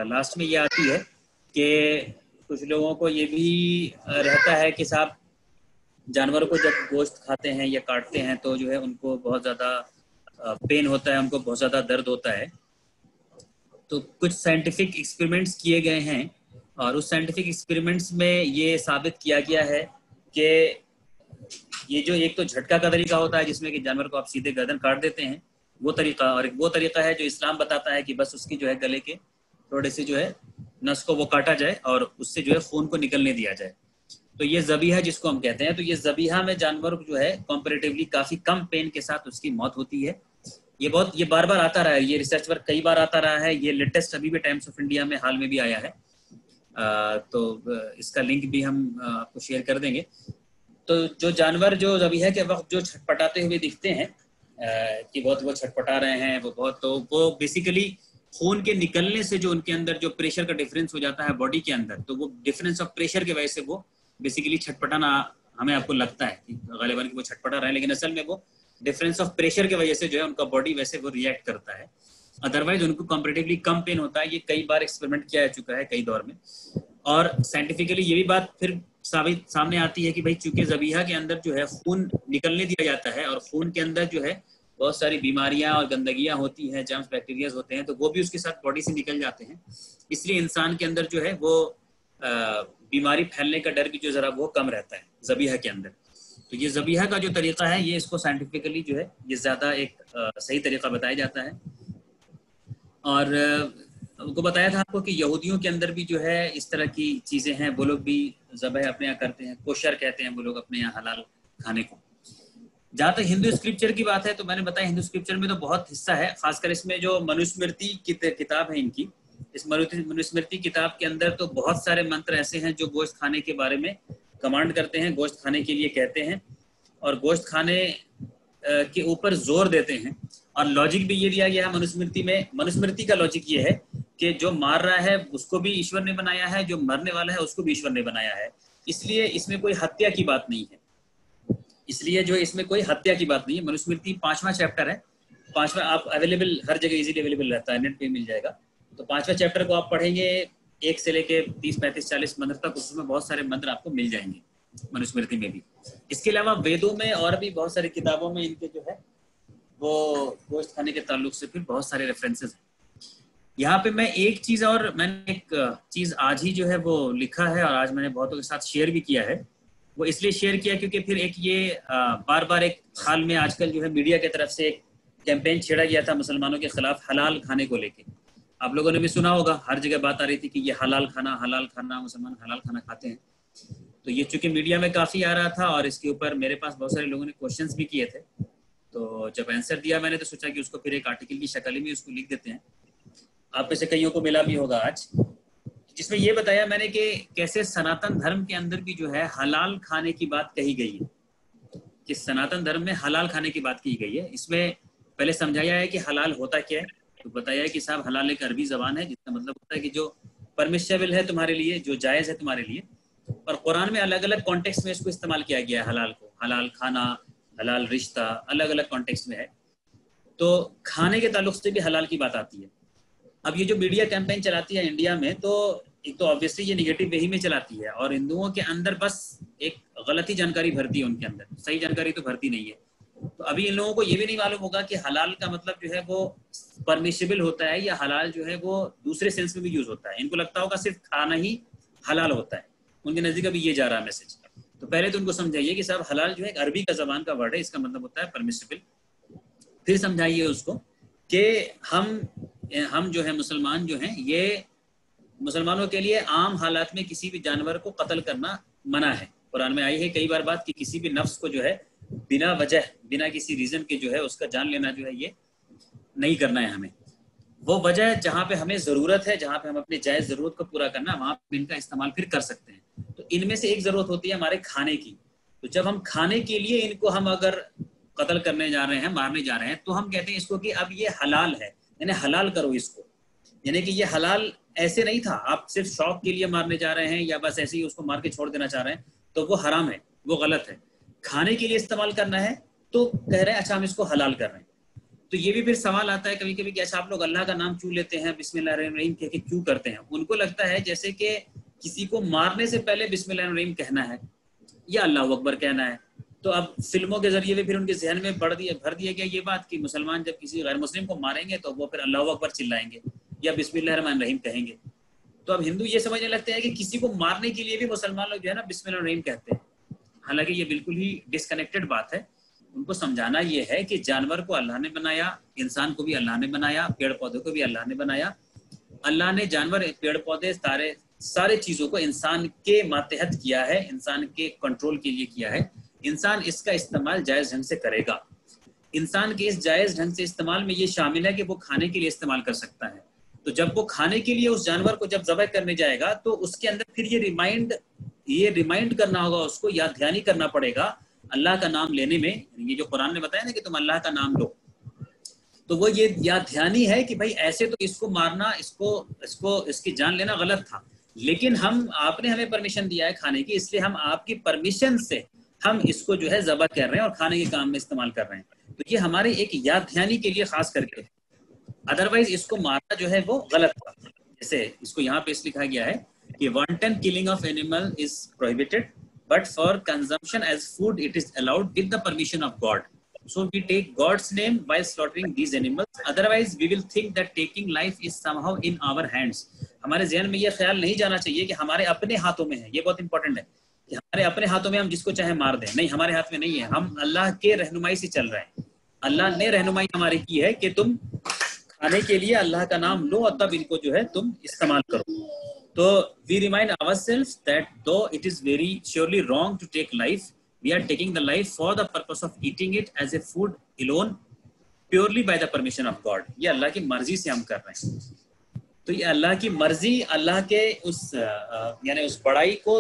लास्ट में ये आती है कि कुछ लोगों को ये भी रहता है कि साहब जानवरों को जब गोश्त खाते हैं या काटते हैं तो जो है उनको बहुत ज़्यादा पेन होता है, उनको बहुत ज़्यादा दर्द होता है। तो कुछ साइंटिफिक एक्सपेरिमेंट्स किए गए हैं, और उस साइंटिफिक एक्सपेरिमेंट्स में ये साबित किया गया है कि ये जो एक तो झटका का तरीका होता है जिसमें कि जानवर को आप सीधे गर्दन काट देते हैं, वो तरीका, और एक वो तरीका है जो इस्लाम बताता है कि बस उसकी जो है गले के थोड़े से जो है नस को वो काटा जाए और उससे जो है खून को निकलने दिया जाए। तो ये ज़बीहा जिसको हम कहते हैं, तो ये ज़बीहा में जानवर जो है कंपैरेटिवली काफ़ी कम पेन के साथ उसकी मौत होती है। ये बार बार आता रहा है, ये रिसर्च वर्क कई बार आता रहा है, ये लेटेस्ट अभी भी टाइम्स ऑफ इंडिया में हाल में भी आया है। तो इसका लिंक भी हम आपको शेयर कर देंगे। तो जो जानवर जो ज़बीहा के वक्त जो छटपटाते हुए दिखते हैं कि बहुत वो छटपटा रहे हैं, वो बहुत, तो वो बेसिकली खून के निकलने से जो उनके अंदर जो प्रेशर का डिफरेंस हो जाता है बॉडी के अंदर, तो वो डिफरेंस ऑफ प्रेशर की वजह से वो बेसिकली छटपटाना, हमें आपको लगता है कि गालिबन कि वो छटपटा रहा है, लेकिन असल में वो डिफरेंस ऑफ प्रेशर की वजह से जो है उनका बॉडी वैसे वो रिएक्ट करता है। अदरवाइज उनको कंपैरेटिवली कम पेन होता है। ये कई बार एक्सपेरिमेंट किया जा चुका है कई दौर में, और साइंटिफिकली ये भी बात फिर सामने आती है कि भाई चूंकि ज़बीहा के अंदर जो है खून निकलने दिया जाता है, और खून के अंदर जो है बहुत सारी बीमारियां और गंदगियां होती हैं, जर्म्स बैक्टीरियाज होते हैं, तो वो भी उसके साथ बॉडी से निकल जाते हैं। इसलिए इंसान के अंदर जो है वो बीमारी फैलने का डर भी जो ज़रा वो कम रहता है ज़बीहा के अंदर। तो ये ज़बीहा का जो तरीका है, ये इसको साइंटिफिकली जो है ये ज़्यादा एक सही तरीका बताया जाता है। और उनको बताया था आपको कि यहूदियों के अंदर भी जो है इस तरह की चीज़ें हैं, वो लोग भी ज़बह अपने यहाँ करते हैं, कोशर कहते हैं वो लोग अपने यहाँ हलाल खाने को। जहाँ तक हिंदू स्क्रिप्चर की बात है, तो मैंने बताया हिंदू स्क्रिप्चर में तो बहुत हिस्सा है, खासकर इसमें जो मनुस्मृति की किताब है इनकी, इस मनुस्मृति किताब के अंदर तो बहुत सारे मंत्र ऐसे हैं जो गोश्त खाने के बारे में कमांड करते हैं, गोश्त खाने के लिए कहते हैं, और गोश्त खाने के ऊपर जोर देते हैं। और लॉजिक भी ये दिया गया है मनुस्मृति में, मनुस्मृति का लॉजिक ये है कि जो मार रहा है उसको भी ईश्वर ने बनाया है, जो मरने वाला है उसको भी ईश्वर ने बनाया है, इसलिए इसमें कोई हत्या की बात नहीं है। इसलिए जो इसमें कोई हत्या की बात नहीं है। मनुस्मृति 5वां चैप्टर है, 5वां आप अवेलेबल हर जगह इजीली अवेलेबल रहता है, नेट पे मिल जाएगा। तो 5वां चैप्टर को आप पढ़ेंगे 1 से लेके 30, 35, 40 मंत्र तक, उसमें बहुत सारे मंत्र आपको मिल जाएंगे मनुस्मृति में भी। इसके अलावा वेदों में और भी बहुत सारी किताबों में इनके जो है वो गोश्त खाने के ताल्लुक से फिर बहुत सारे रेफरेंसेस हैं। यहाँ पे मैं एक चीज़, और मैंने एक चीज़ आज ही जो है वो लिखा है और आज मैंने बहुतों के साथ शेयर भी किया है। वो इसलिए शेयर किया क्योंकि फिर एक ये बार बार एक हाल में आजकल जो है मीडिया की तरफ से एक कैंपेन छेड़ा गया था मुसलमानों के खिलाफ हलाल खाने को लेके। आप लोगों ने भी सुना होगा, हर जगह बात आ रही थी कि ये हलाल खाना, मुसलमान हलाल खाना खाते हैं। तो ये चूंकि मीडिया में काफ़ी आ रहा था और इसके ऊपर मेरे पास बहुत सारे लोगों ने क्वेश्चंस भी किए थे, तो जब आंसर दिया मैंने तो सोचा कि उसको फिर एक आर्टिकल की शक्ल में उसको लिख देते हैं। आप में से कईयों को मिला भी होगा आज, जिसमें ये बताया मैंने कि कैसे सनातन धर्म के अंदर भी जो है हलाल खाने की बात कही गई है, कि सनातन धर्म में हलाल खाने की बात की गई है। इसमें पहले समझाया है कि हलाल होता क्या है, तो बताया है कि साहब हलाल एक अरबी ज़बान है जिसका मतलब होता है कि जो परमिशेबल है तुम्हारे लिए, जो जायज़ है तुम्हारे लिए। और कुरान में अलग अलग कॉन्टेक्स्ट में इसको इस्तेमाल किया गया है हलाल को, हलाल खाना, हलाल रिश्ता, अलग अलग कॉन्टेक्स्ट में है। तो खाने के ताल्लुक से भी हलाल की बात आती है। अब ये जो मीडिया कैंपेन चलाती है इंडिया में, तो एक तो ऑब्वियसली ये निगेटिव वे ही में चलाती है और हिंदुओं के अंदर बस एक गलती जानकारी भरती है, उनके अंदर सही जानकारी तो भरती नहीं है। तो अभी इन लोगों को ये भी नहीं मालूम होगा कि हलाल का मतलब जो है वो परमिशेबल होता है या हलाल जो है वो दूसरे सेंस में भी यूज होता है। इनको लगता होगा सिर्फ खाना ही हलाल होता है, उनके नजदीक अभी ये जा रहा है मैसेज। तो पहले तो उनको समझाइए कि साहब हलाल जो है अरबी का ज़बान का वर्ड है, इसका मतलब होता है परमिसिबल। फिर समझाइए उसको कि हम जो है मुसलमान जो हैं, ये मुसलमानों के लिए आम हालात में किसी भी जानवर को कत्ल करना मना है। कुरान में आई है कई बार बात कि किसी भी नफ्स को जो है बिना वजह, बिना किसी रीज़न के जो है उसका जान लेना जो है ये नहीं करना है हमें। वो वजह जहाँ पे हमें ज़रूरत है, जहाँ पे हम अपनी जायज़ ज़रूरत को पूरा करना, वहाँ पे इनका इस्तेमाल फिर कर सकते हैं। तो इनमें से एक ज़रूरत होती है हमारे खाने की। तो जब हम खाने के लिए इनको हम अगर कत्ल करने जा रहे हैं, मारने जा रहे हैं, तो हम कहते हैं इसको कि अब ये हलाल है, यानी हलाल करो इसको। यानी कि ये हलाल ऐसे नहीं था आप सिर्फ शौक के लिए मारने जा रहे हैं या बस ऐसे ही उसको मार के छोड़ देना चाह रहे हैं, तो वो हराम है, वो गलत है। खाने के लिए इस्तेमाल करना है तो कह रहे हैं अच्छा हम इसको हलाल कर रहे हैं। तो ये भी फिर सवाल आता है कभी कभी कि अच्छा आप लोग अल्लाह का नाम क्यों लेते हैं, बिस्मिल्लाहिर्रहमानिर्रहीम कह के क्यों करते हैं? उनको लगता है जैसे कि किसी को मारने से पहले बिस्मिल्लाहिर्रहमानिर्रहीम कहना है या अल्लाह अकबर कहना है। तो अब फिल्मों के जरिए भी फिर उनके जहन में भर दिया गया ये बात कि मुसलमान जब किसी गैर मुस्लिम को मारेंगे तो वो फिर अल्लाह अकबर चिल्लाएंगे या बिस्मिल्लाहिर्रहमानिर्रहीम कहेंगे। तो अब हिंदू ये समझने लगते हैं कि किसी को मारने के लिए भी मुसलमान लोग जो है ना बिस्मिल्लाहिर्रहमानिर्रहीम कहते हैं। हालांकि ये बिल्कुल ही डिसकनेक्टेड बात है। उनको समझाना ये है कि जानवर को अल्लाह ने बनाया, इंसान को भी अल्लाह ने बनाया, पेड़ पौधों को भी अल्लाह ने बनाया। अल्लाह ने जानवर, पेड़ पौधे, सारे चीज़ों को इंसान के मातहत किया है, इंसान के कंट्रोल के लिए किया है। इंसान इसका इस्तेमाल जायज़ ढंग से करेगा। इंसान के इस जायज़ ढंग से इस्तेमाल में ये शामिल है कि वो खाने के लिए इस्तेमाल कर सकता है। तो जब वो खाने के लिए उस जानवर को जब ज़बह करने जाएगा तो उसके अंदर फिर ये रिमाइंड करना होगा, उसको याद ध्यानी करना पड़ेगा अल्लाह का नाम लेने में। ये जो कुरान ने बताया ना कि तुम अल्लाह का नाम लो, तो वो ये याद ध्यानी है कि भाई ऐसे तो इसको मारना, इसकी जान लेना गलत था, लेकिन आपने हमें परमिशन दिया है खाने की, इसलिए हम आपकी परमिशन से हम इसको जो है ज़बह कर रहे हैं और खाने के काम में इस्तेमाल कर रहे हैं। तो ये हमारे एक याद ध्यानी के लिए खास करके, अदरवाइज इसको मारना जो है वो गलत था। जैसे इसको यहाँ पे लिखा गया है कि wanton killing of animal is prohibited but for consumption as food it is allowed with the permission of God. So we take God's name while slaughtering these animals, otherwise we will think that taking life is somehow in our hands. हमारे ज़हन में ये ख्याल नहीं जाना चाहिए कि हमारे अपने हाथों में है। ये बहुत इंपॉर्टेंट है कि हमारे अपने हाथों में हम जिसको चाहे मार दें, नहीं, हमारे हाथ में नहीं है। हम अल्लाह के रहनुमाई से चल रहे हैं। अल्लाह ने रहनुमाई हमारी की है कि तुम खाने के लिए अल्लाह का नाम लो और तब इनको जो है तुम इस्तेमाल करो। तो we remind ourselves that though it is very surely wrong to take life, we are taking the life for the purpose of eating it as a food alone, purely by the permission of God. ये अल्लाह की मर्जी से हम कर रहे हैं। तो ये अल्लाह की मर्जी, अल्लाह के यानी उस बड़ाई को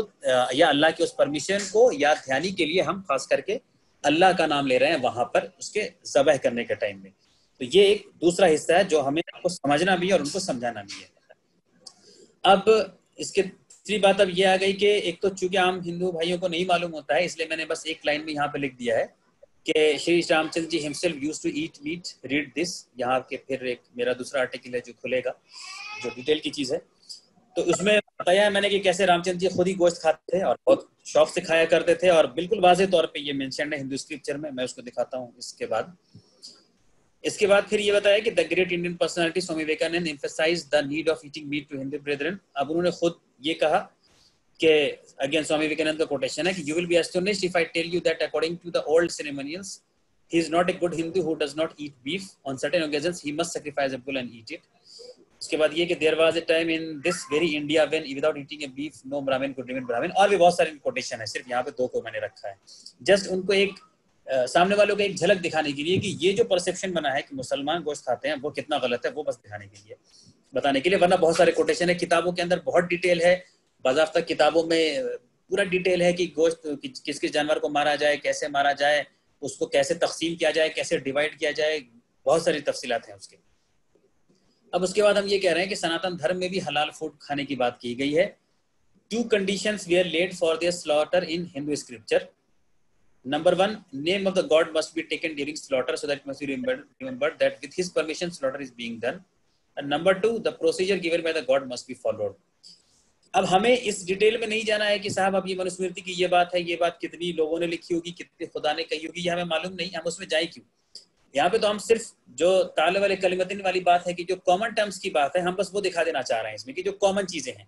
या अल्लाह के उस परमिशन को याद ध्यानी के लिए हम खास करके अल्लाह का नाम ले रहे हैं वहां पर उसके ज़बह करने के टाइम में। तो ये एक दूसरा हिस्सा है जो हमें आपको समझना भी है और उनको समझाना भी है। अब इसके तीसरी बात अब ये आ गई कि एक तो चूंकि आम हिंदू भाइयों को नहीं मालूम होता है, इसलिए मैंने बस एक लाइन में यहाँ पे लिख दिया है कि Shri Ramchandra ji himself used to eat meat, read this. यहाँ के फिर एक मेरा दूसरा आर्टिकल है जो खुलेगा, जो डिटेल की चीज़ है। तो उसमें बताया है मैंने कि कैसे रामचंद्र जी खुद ही गोश्त खाते थे और बहुत शौक से खाया करते थे, और बिल्कुल वाज़ेह तौर पर ये मेंशन है हिंदू स्क्रिप्चर में। मैं उसको दिखाता हूँ इसके बाद फिर ये बताया कि the great Indian personality Swami Vivekananda emphasized the need of eating meat to Hindu brethren. अब उन्होंने खुद ये कहा कि अगेन स्वामी विवेकानंद का कोटेशन है कि you will be astonished if I tell you that according to the old ceremonials he is not a good Hindu who does not eat beef on certain occasions he must sacrifice a bull and eat it. उसके बाद ये कि there was a time in this very India when without eating a beef no Brahmin could remain Brahmin. और भी बहुत सारे quotation है, सिर्फ यहाँ पे दो को मैंने रखा है जस्ट उनको एक सामने वालों को एक झलक दिखाने के लिए कि ये जो परसेप्शन बना है कि मुसलमान गोश्त खाते हैं वो कितना गलत है, वो बस दिखाने के लिए, बताने के लिए। वरना बहुत सारे कोटेशन है, किताबों के अंदर बहुत डिटेल है, बाज़ाब्ता किताबों में पूरा डिटेल है कि गोश्त किस किस जानवर को मारा जाए, कैसे मारा जाए, उसको कैसे तकसीम किया जाए, कैसे डिवाइड किया जाए, बहुत सारी तफसीलात हैं उसके। अब उसके बाद हम ये कह रहे हैं कि सनातन धर्म में भी हलाल फूड खाने की बात की गई है। 2 conditions were laid for their slaughter in Hindu scripture. Number 1, name of the god must be taken during slaughter, so that it must be remembered that with his permission slaughter is being done. And number 2, the procedure given by the god must be followed. अब हमें इस detail में नहीं जाना है कि साहब अब ये मनुस्मृति की ये बात है, ये बात कितनी लोगों ने लिखी होगी, कितने खुदा ने कही होगी, ये हमें मालूम नहीं, हम उसमें जाए क्यों। यहाँ पे तो हम सिर्फ जो ताले वाले कलिमतिन वाली बात है कि जो कॉमन टर्म्स की बात है, हम बस वो दिखा देना चाह रहे हैं इसमें कि जो कॉमन चीजें हैं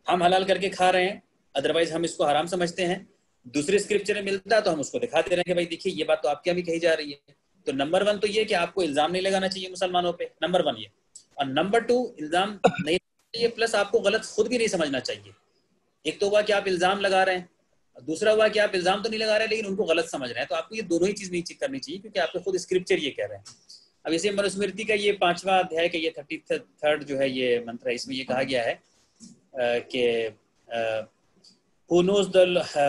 हम हलाल करके खा रहे हैं, अदरवाइज हम इसको हराम समझते हैं। दूसरे स्क्रिप्चर में मिलता है तो हम उसको दिखा दे रहे हैं कि भाई देखिए ये बात तो आपके यहाँ भी कही जा रही है। तो नंबर 1 तो ये कि आपको इल्जाम नहीं लगाना चाहिए मुसलमानों पे, नंबर 1 ये। और नंबर 2, इल्जाम नहीं चाहिए प्लस आपको गलत खुद भी नहीं समझना चाहिए। एक तो हुआ कि आप इल्जाम लगा रहे हैं, दूसरा हुआ कि आप इल्जाम तो नहीं लगा रहे लेकिन उनको गलत समझ रहे हैं। तो आपको ये दोनों ही चीज नहीं करनी चाहिए क्योंकि आपको खुद स्क्रिप्चर ये कह रहे हैं। अब इसे मनुस्मृति का ये 5वां अध्याय का ये 33rd जो है ये मंत्र है, इसमें ये कहा गया है कि Who knows the,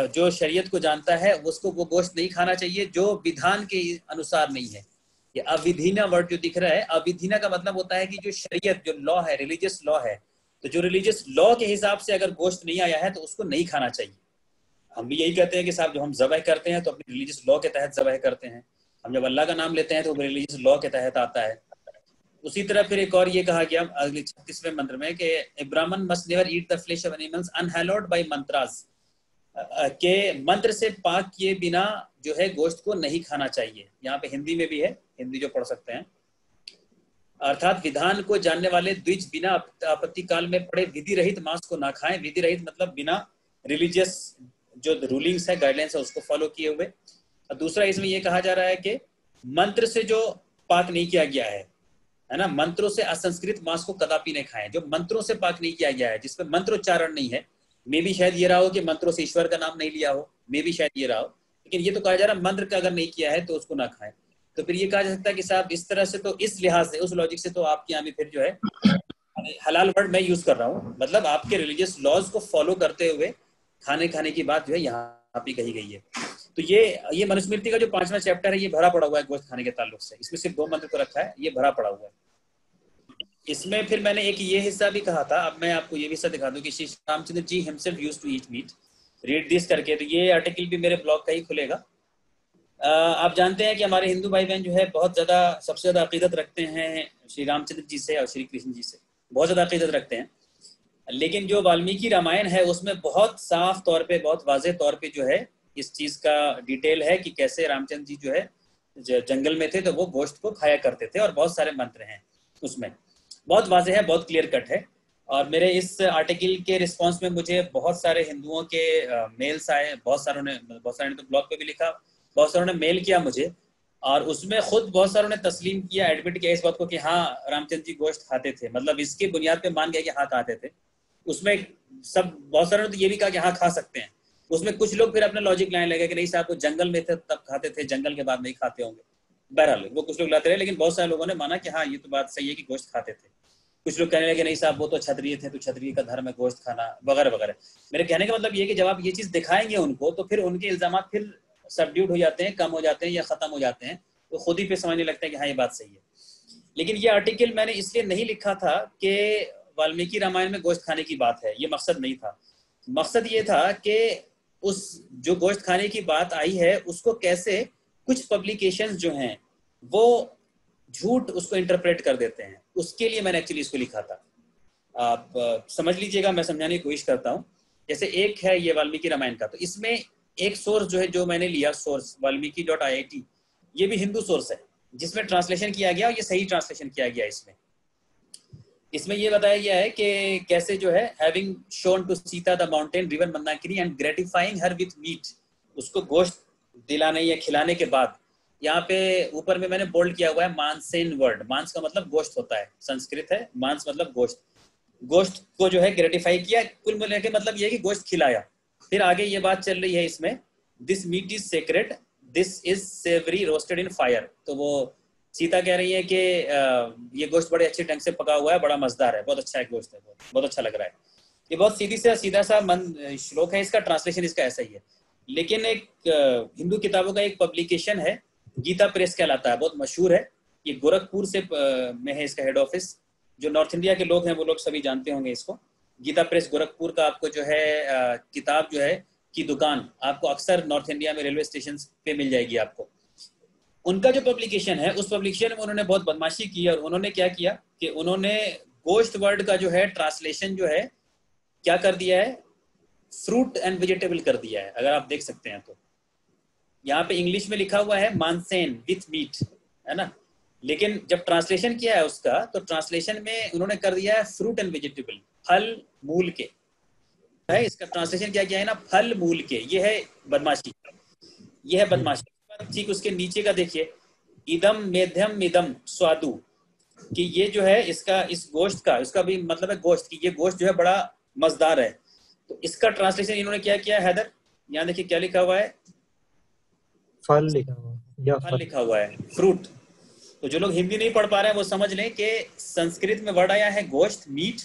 जो शरीयत को जानता है उसको वो गोश्त नहीं खाना चाहिए जो विधान के अनुसार नहीं है। ये अविधीना वर्ड जो दिख रहा है, अविधीना का मतलब होता है कि जो शरीयत, जो लॉ है, रिलीजियस लॉ है, तो जो रिलीजियस लॉ के हिसाब से अगर गोश्त नहीं आया है तो उसको नहीं खाना चाहिए। हम भी यही कहते हैं कि साहब जो हम ज़बह करते हैं तो अपनी रिलीजियस लॉ के तहत ज़बह करते हैं। हम जब अल्लाह का नाम लेते हैं तो वो रिलीजियस लॉ के तहत आता है। उसी तरह फिर एक और ये कहा गया अगले 36वें मंत्र में कि a Brahmin must never eat the flesh of animals unhallowed by mantras, के मंत्र से पाक किए बिना जो है गोश्त को नहीं खाना चाहिए। यहाँ पे हिंदी में भी है, हिंदी जो पढ़ सकते हैं। अर्थात विधान को जानने वाले द्विज बिना आपत्ति काल में पड़े विधि रहित मांस को ना खाएं। विधि रहित मतलब बिना रिलीजियस जो रूलिंग्स है, गाइडलाइंस है, उसको फॉलो किए हुए। और दूसरा इसमें यह कहा जा रहा है कि मंत्र से जो पाक नहीं किया गया है ना, मंत्रों से असंस्कृत मांस को कदापि नहीं खाएं। जो मंत्रों से पाक नहीं किया गया है, जिसमें मंत्रोच्चारण नहीं है, मे भी शायद ये रहा हो कि मंत्रों से ईश्वर का नाम नहीं लिया हो, मे भी शायद ये रहा हो, लेकिन ये तो कहा जा रहा है मंत्र का अगर नहीं किया है तो उसको ना खाएं। तो फिर ये कहा जा सकता है कि साहब इस तरह से, तो इस लिहाज से, उस लॉजिक से तो आपके यहाँ भी फिर जो है हलाल वर्ड मैं यूज कर रहा हूँ, मतलब आपके रिलीजियस लॉज को फॉलो करते हुए खाने की बात जो है यहाँ भी कही गई है। तो ये मनुस्मृति का जो 5वां चैप्टर है ये भरा पड़ा हुआ है गोश्त खाने के ताल्लुक से। इसमें सिर्फ 2 मंत्र को रखा है, ये भरा पड़ा हुआ है। इसमें फिर मैंने एक ये हिस्सा भी कहा था, अब मैं आपको ये भी हिस्सा दिखा दूं कि Shri Ramchandra ji himself used to eat meat, read this करके। तो ये आर्टिकल भी मेरे ब्लॉग का ही खुलेगा। आप जानते हैं कि हमारे हिंदू भाई बहन जो है बहुत ज़्यादा, सबसे ज़्यादा अकीदत रखते हैं श्री रामचंद्र जी से और श्री कृष्ण जी से, बहुत ज़्यादा अकीदत रखते हैं। लेकिन जो वाल्मीकि रामायण है उसमें बहुत साफ तौर पे, बहुत वाज़ेह तौर पे जो है इस चीज़ का डिटेल है कि कैसे रामचंद्र जी जो है जंगल में थे तो वो गोश्त को खाया करते थे, और बहुत सारे मंत्र हैं उसमें, बहुत वाज़ेह है, बहुत क्लियर कट है। और मेरे इस आर्टिकल के रिस्पॉन्स में मुझे बहुत सारे हिंदुओं के मेल्स आए, बहुत सारों ने तो ब्लॉग पे भी लिखा, बहुत सारों ने मेल किया मुझे, और उसमें खुद बहुत सारों ने तस्लीम किया, एडमिट किया इस बात को कि हाँ रामचंद्र जी गोश्त खाते थे, मतलब इसकी बुनियाद पे मान गया कि हाँ खाते थे। उसमें सब बहुत सारों ने तो ये भी कहा कि हाँ खा सकते हैं। उसमें कुछ लोग फिर अपने लॉजिक लाने लगे कि नहीं साहब वो जंगल में थे तब खाते थे, जंगल के बाद नहीं खाते होंगे। बहरहाल वो कुछ लोग लाते रहे, लेकिन बहुत सारे लोगों ने माना कि हाँ ये तो बात सही है कि गोश्त खाते थे। कुछ लोग कहने लगे नहीं साहब वो तो क्षत्रिय थे तो क्षत्रिय का धर्म है गोश्त खाना, वगैरह वगैरह। मेरे कहने का मतलब ये कि जब आप ये चीज़ दिखाएंगे उनको तो फिर उनके इल्जाम फिर सबड्यूट हो जाते हैं, कम हो जाते हैं या ख़त्म हो जाते हैं, तो खुद ही पे समझने लगता है कि हाँ ये बात सही है। लेकिन ये आर्टिकल मैंने इसलिए नहीं लिखा था कि वाल्मीकि रामायण में गोश्त खाने की बात है, ये मकसद नहीं था। मकसद ये था कि उस जो गोश्त खाने की बात आई है उसको कैसे कुछ पब्लिकेशंस जो हैं वो झूठ उसको इंटरप्रेट कर देते हैं, उसके लिए मैंने एक्चुअली इसको लिखा था। आप समझ लीजिएगा, मैं समझाने की कोशिश करता हूँ। जैसे एक है ये वाल्मीकि रामायण का, तो इसमें एक सोर्स जो है जो मैंने लिया, सोर्स वाल्मीकि.IIT, ये भी हिंदू सोर्स है जिसमें ट्रांसलेशन किया गया, और ये सही ट्रांसलेशन किया गया। इसमें ये बताया गया है कि कैसे जो है having shown to Sita the mountain river Mandakini and gratifying her with meat, उसको गोश्त दिलाने या खिलाने के बाद, यहाँ पे ऊपर में मैंने बोल्ड किया हुआ है मांसेन वर्ड, मांस का मतलब गोश्त होता है, संस्कृत है, मांस मतलब गोश्त, गोश्त को जो है ग्रेटिफाई किया, कुल मिला के मतलब ये है कि गोश्त खिलाया। फिर आगे ये बात चल रही है इसमें, this meat is sacred, this is savoury roasted in fire. तो वो सीता कह रही है कि ये गोश्त बड़े अच्छे ढंग से पका हुआ है, बड़ा मजेदार है, बहुत अच्छा है गोश्त है, बहुत अच्छा लग रहा है। ये बहुत सीधा सा श्लोक है, इसका ट्रांसलेशन इसका ऐसा ही है। लेकिन एक हिंदू किताबों का एक पब्लिकेशन है, गीता प्रेस कहलाता है, बहुत मशहूर है, ये गोरखपुर से में है इसका हेड ऑफिस। जो नॉर्थ इंडिया के लोग हैं वो लोग सभी जानते होंगे इसको। गीता प्रेस गोरखपुर का आपको जो है किताब जो है की दुकान आपको अक्सर नॉर्थ इंडिया में रेलवे स्टेशन पे मिल जाएगी आपको। उनका जो पब्लिकेशन है उस पब्लिकेशन में उन्होंने बहुत बदमाशी की, और उन्होंने क्या किया कि उन्होंने गोश्त वर्ड का जो है ट्रांसलेशन जो है क्या कर दिया है, फ्रूट एंड वेजिटेबल कर दिया है। अगर आप देख सकते हैं तो यहाँ पे इंग्लिश में लिखा हुआ है मानसेन विथ मीट, है ना, लेकिन जब ट्रांसलेशन किया है उसका तो ट्रांसलेशन में उन्होंने कर दिया है फ्रूट एंड वेजिटेबल, फल मूल के। है इसका ट्रांसलेशन क्या किया है ना, फल मूल के, ये है बदमाशी, ये है बदमाशी। ठीक उसके नीचे का देखिए, इदम मेध्यम इदम स्वादु, कि ये जो है इसका, इस गोश्त का, इसका भी मतलब है गोश्त की, ये गोश्त जो है बड़ा मजेदार है। तो इसका ट्रांसलेशन इन्होंने क्या किया है हैदर, यहाँ देखिए क्या लिखा हुआ है, फल लिखा हुआ या फल लिखा हुआ है, फ्रूट। तो जो लोग हिंदी नहीं पढ़ पा रहे हैं वो समझ लें कि संस्कृत में वर्ड आया है गोश्त, मीट,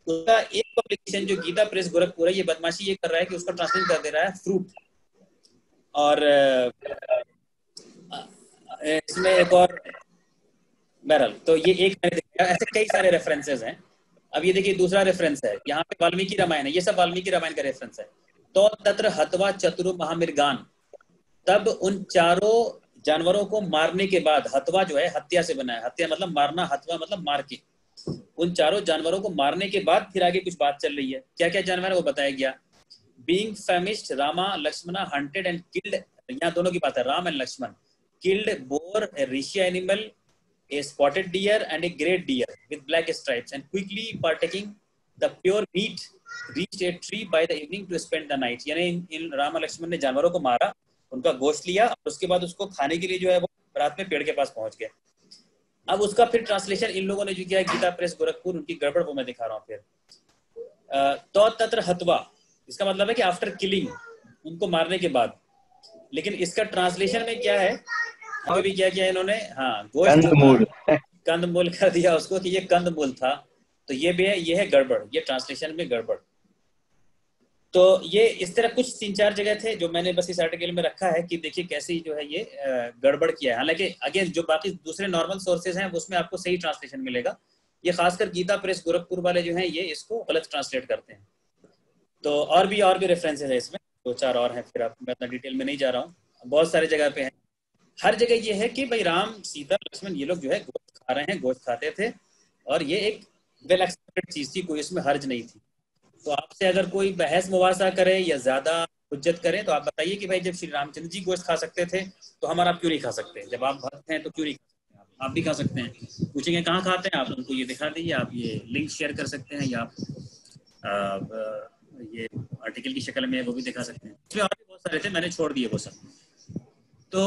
उसका एक पब्लिकेशन जो गीता प्रेस गोरखपुर है, ये बदमाशी ये कर रहा है कि उसका ट्रांसलेट कर दे रहा है फ्रूट। और इसमें एक और, बहरहाल तो ये एक मैंने देखा, ऐसे कई सारे रेफरेंसेस हैं। अब ये देखिए दूसरा रेफरेंस है, यहाँ पे वाल्मीकि रामायण है, ये सब वाल्मीकि रामायण का रेफरेंस है। तो तत्र हत्वा चतुर महामिर्गान, तब उन चारों जानवरों को मारने के बाद, हत्वा जो है हत्या से बना है, हत्या मतलब मारना, हत्वा मतलब मार के, उन चारों जानवरों को मारने के बाद फिर आगे कुछ बात चल रही है, क्या क्या जानवर है वो बताया गया। Being famished Rama Lakshmana hunted and killed, यहाँ दोनों की बात है, Ram and Lakshman, killed boar a rishi animal, a spotted deer and a great deer with black stripes, and quickly partaking the pure meat reached a tree by the evening to spend the night। यानी इन राम लक्ष्मण ने जानवरों को मारा, उनका गोश्त लिया और उसके बाद उसको खाने के लिए जो है वो रात में पेड़ के पास पहुंच गए। अब उसका फिर ट्रांसलेशन इन लोगों ने जो किया, गीता प्रेस गोरखपुर, उनकी गड़बड़ वो मैं दिखा रहा हूँ फिर। तो तत्र हत्वा, इसका मतलब है कि आफ्टर किलिंग, उनको मारने के बाद। लेकिन इसका ट्रांसलेशन में क्या है, भी क्या किया इन्होंने, हाँ गोश्त जो था कंदमूल कर दिया उसको कि ये कंदमूल था। तो ये भी है, ये है गड़बड़, ये ट्रांसलेशन में गड़बड़। तो ये इस तरह कुछ 3-4 जगह थे जो मैंने बस इस आर्टिकल में रखा है कि देखिए कैसे जो है ये गड़बड़ किया है। हालांकि अगेन जो बाकी दूसरे नॉर्मल सोर्सेज हैं उसमें आपको सही ट्रांसलेशन मिलेगा, ये खासकर गीता प्रेस गोरखपुर वाले जो हैं ये इसको गलत ट्रांसलेट करते हैं। तो और भी रेफरेंसेज है इसमें, 2-4 और हैं, फिर आप, मैं इतना डिटेल में नहीं जा रहा हूँ, बहुत सारे जगह पे हैं। हर जगह ये है कि भाई राम सीता लक्ष्मण ये लोग जो है गोश्त खा रहे हैं, गोश्त खाते थे, और ये एक वेल एक्सेप्टेड चीज थी, कोई इसमें हर्ज नहीं थी। तो आपसे अगर कोई बहस मुबासा करे या ज्यादा हुज्जत करे तो आप बताइए कि भाई जब श्री रामचंद्र जी गोश्त खा सकते थे तो हमारा आप क्यों नहीं खा सकते, जब आप भक्त हैं तो क्यों नहीं खा सकते, आप भी खा सकते हैं। पूछेंगे कहाँ खाते हैं आप, उनको ये दिखा दीजिए, आप ये लिंक शेयर कर सकते हैं, या आप ये आर्टिकल की शक्ल में वो भी दिखा सकते हैं। इसमें और भी बहुत सारे थे, मैंने छोड़ दिए वो सब। तो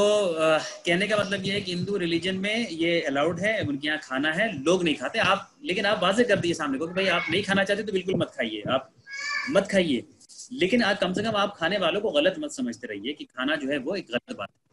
कहने का मतलब ये है कि हिंदू रिलीजन में ये अलाउड है, उनके यहाँ खाना है, लोग नहीं खाते। आप, लेकिन आप वाजे कर दिए सामने को कि भाई आप नहीं खाना चाहते तो बिल्कुल मत खाइए, आप मत खाइए, लेकिन कम से कम आप खाने वालों को गलत मत समझते रहिए कि खाना जो है वो एक गलत बात है।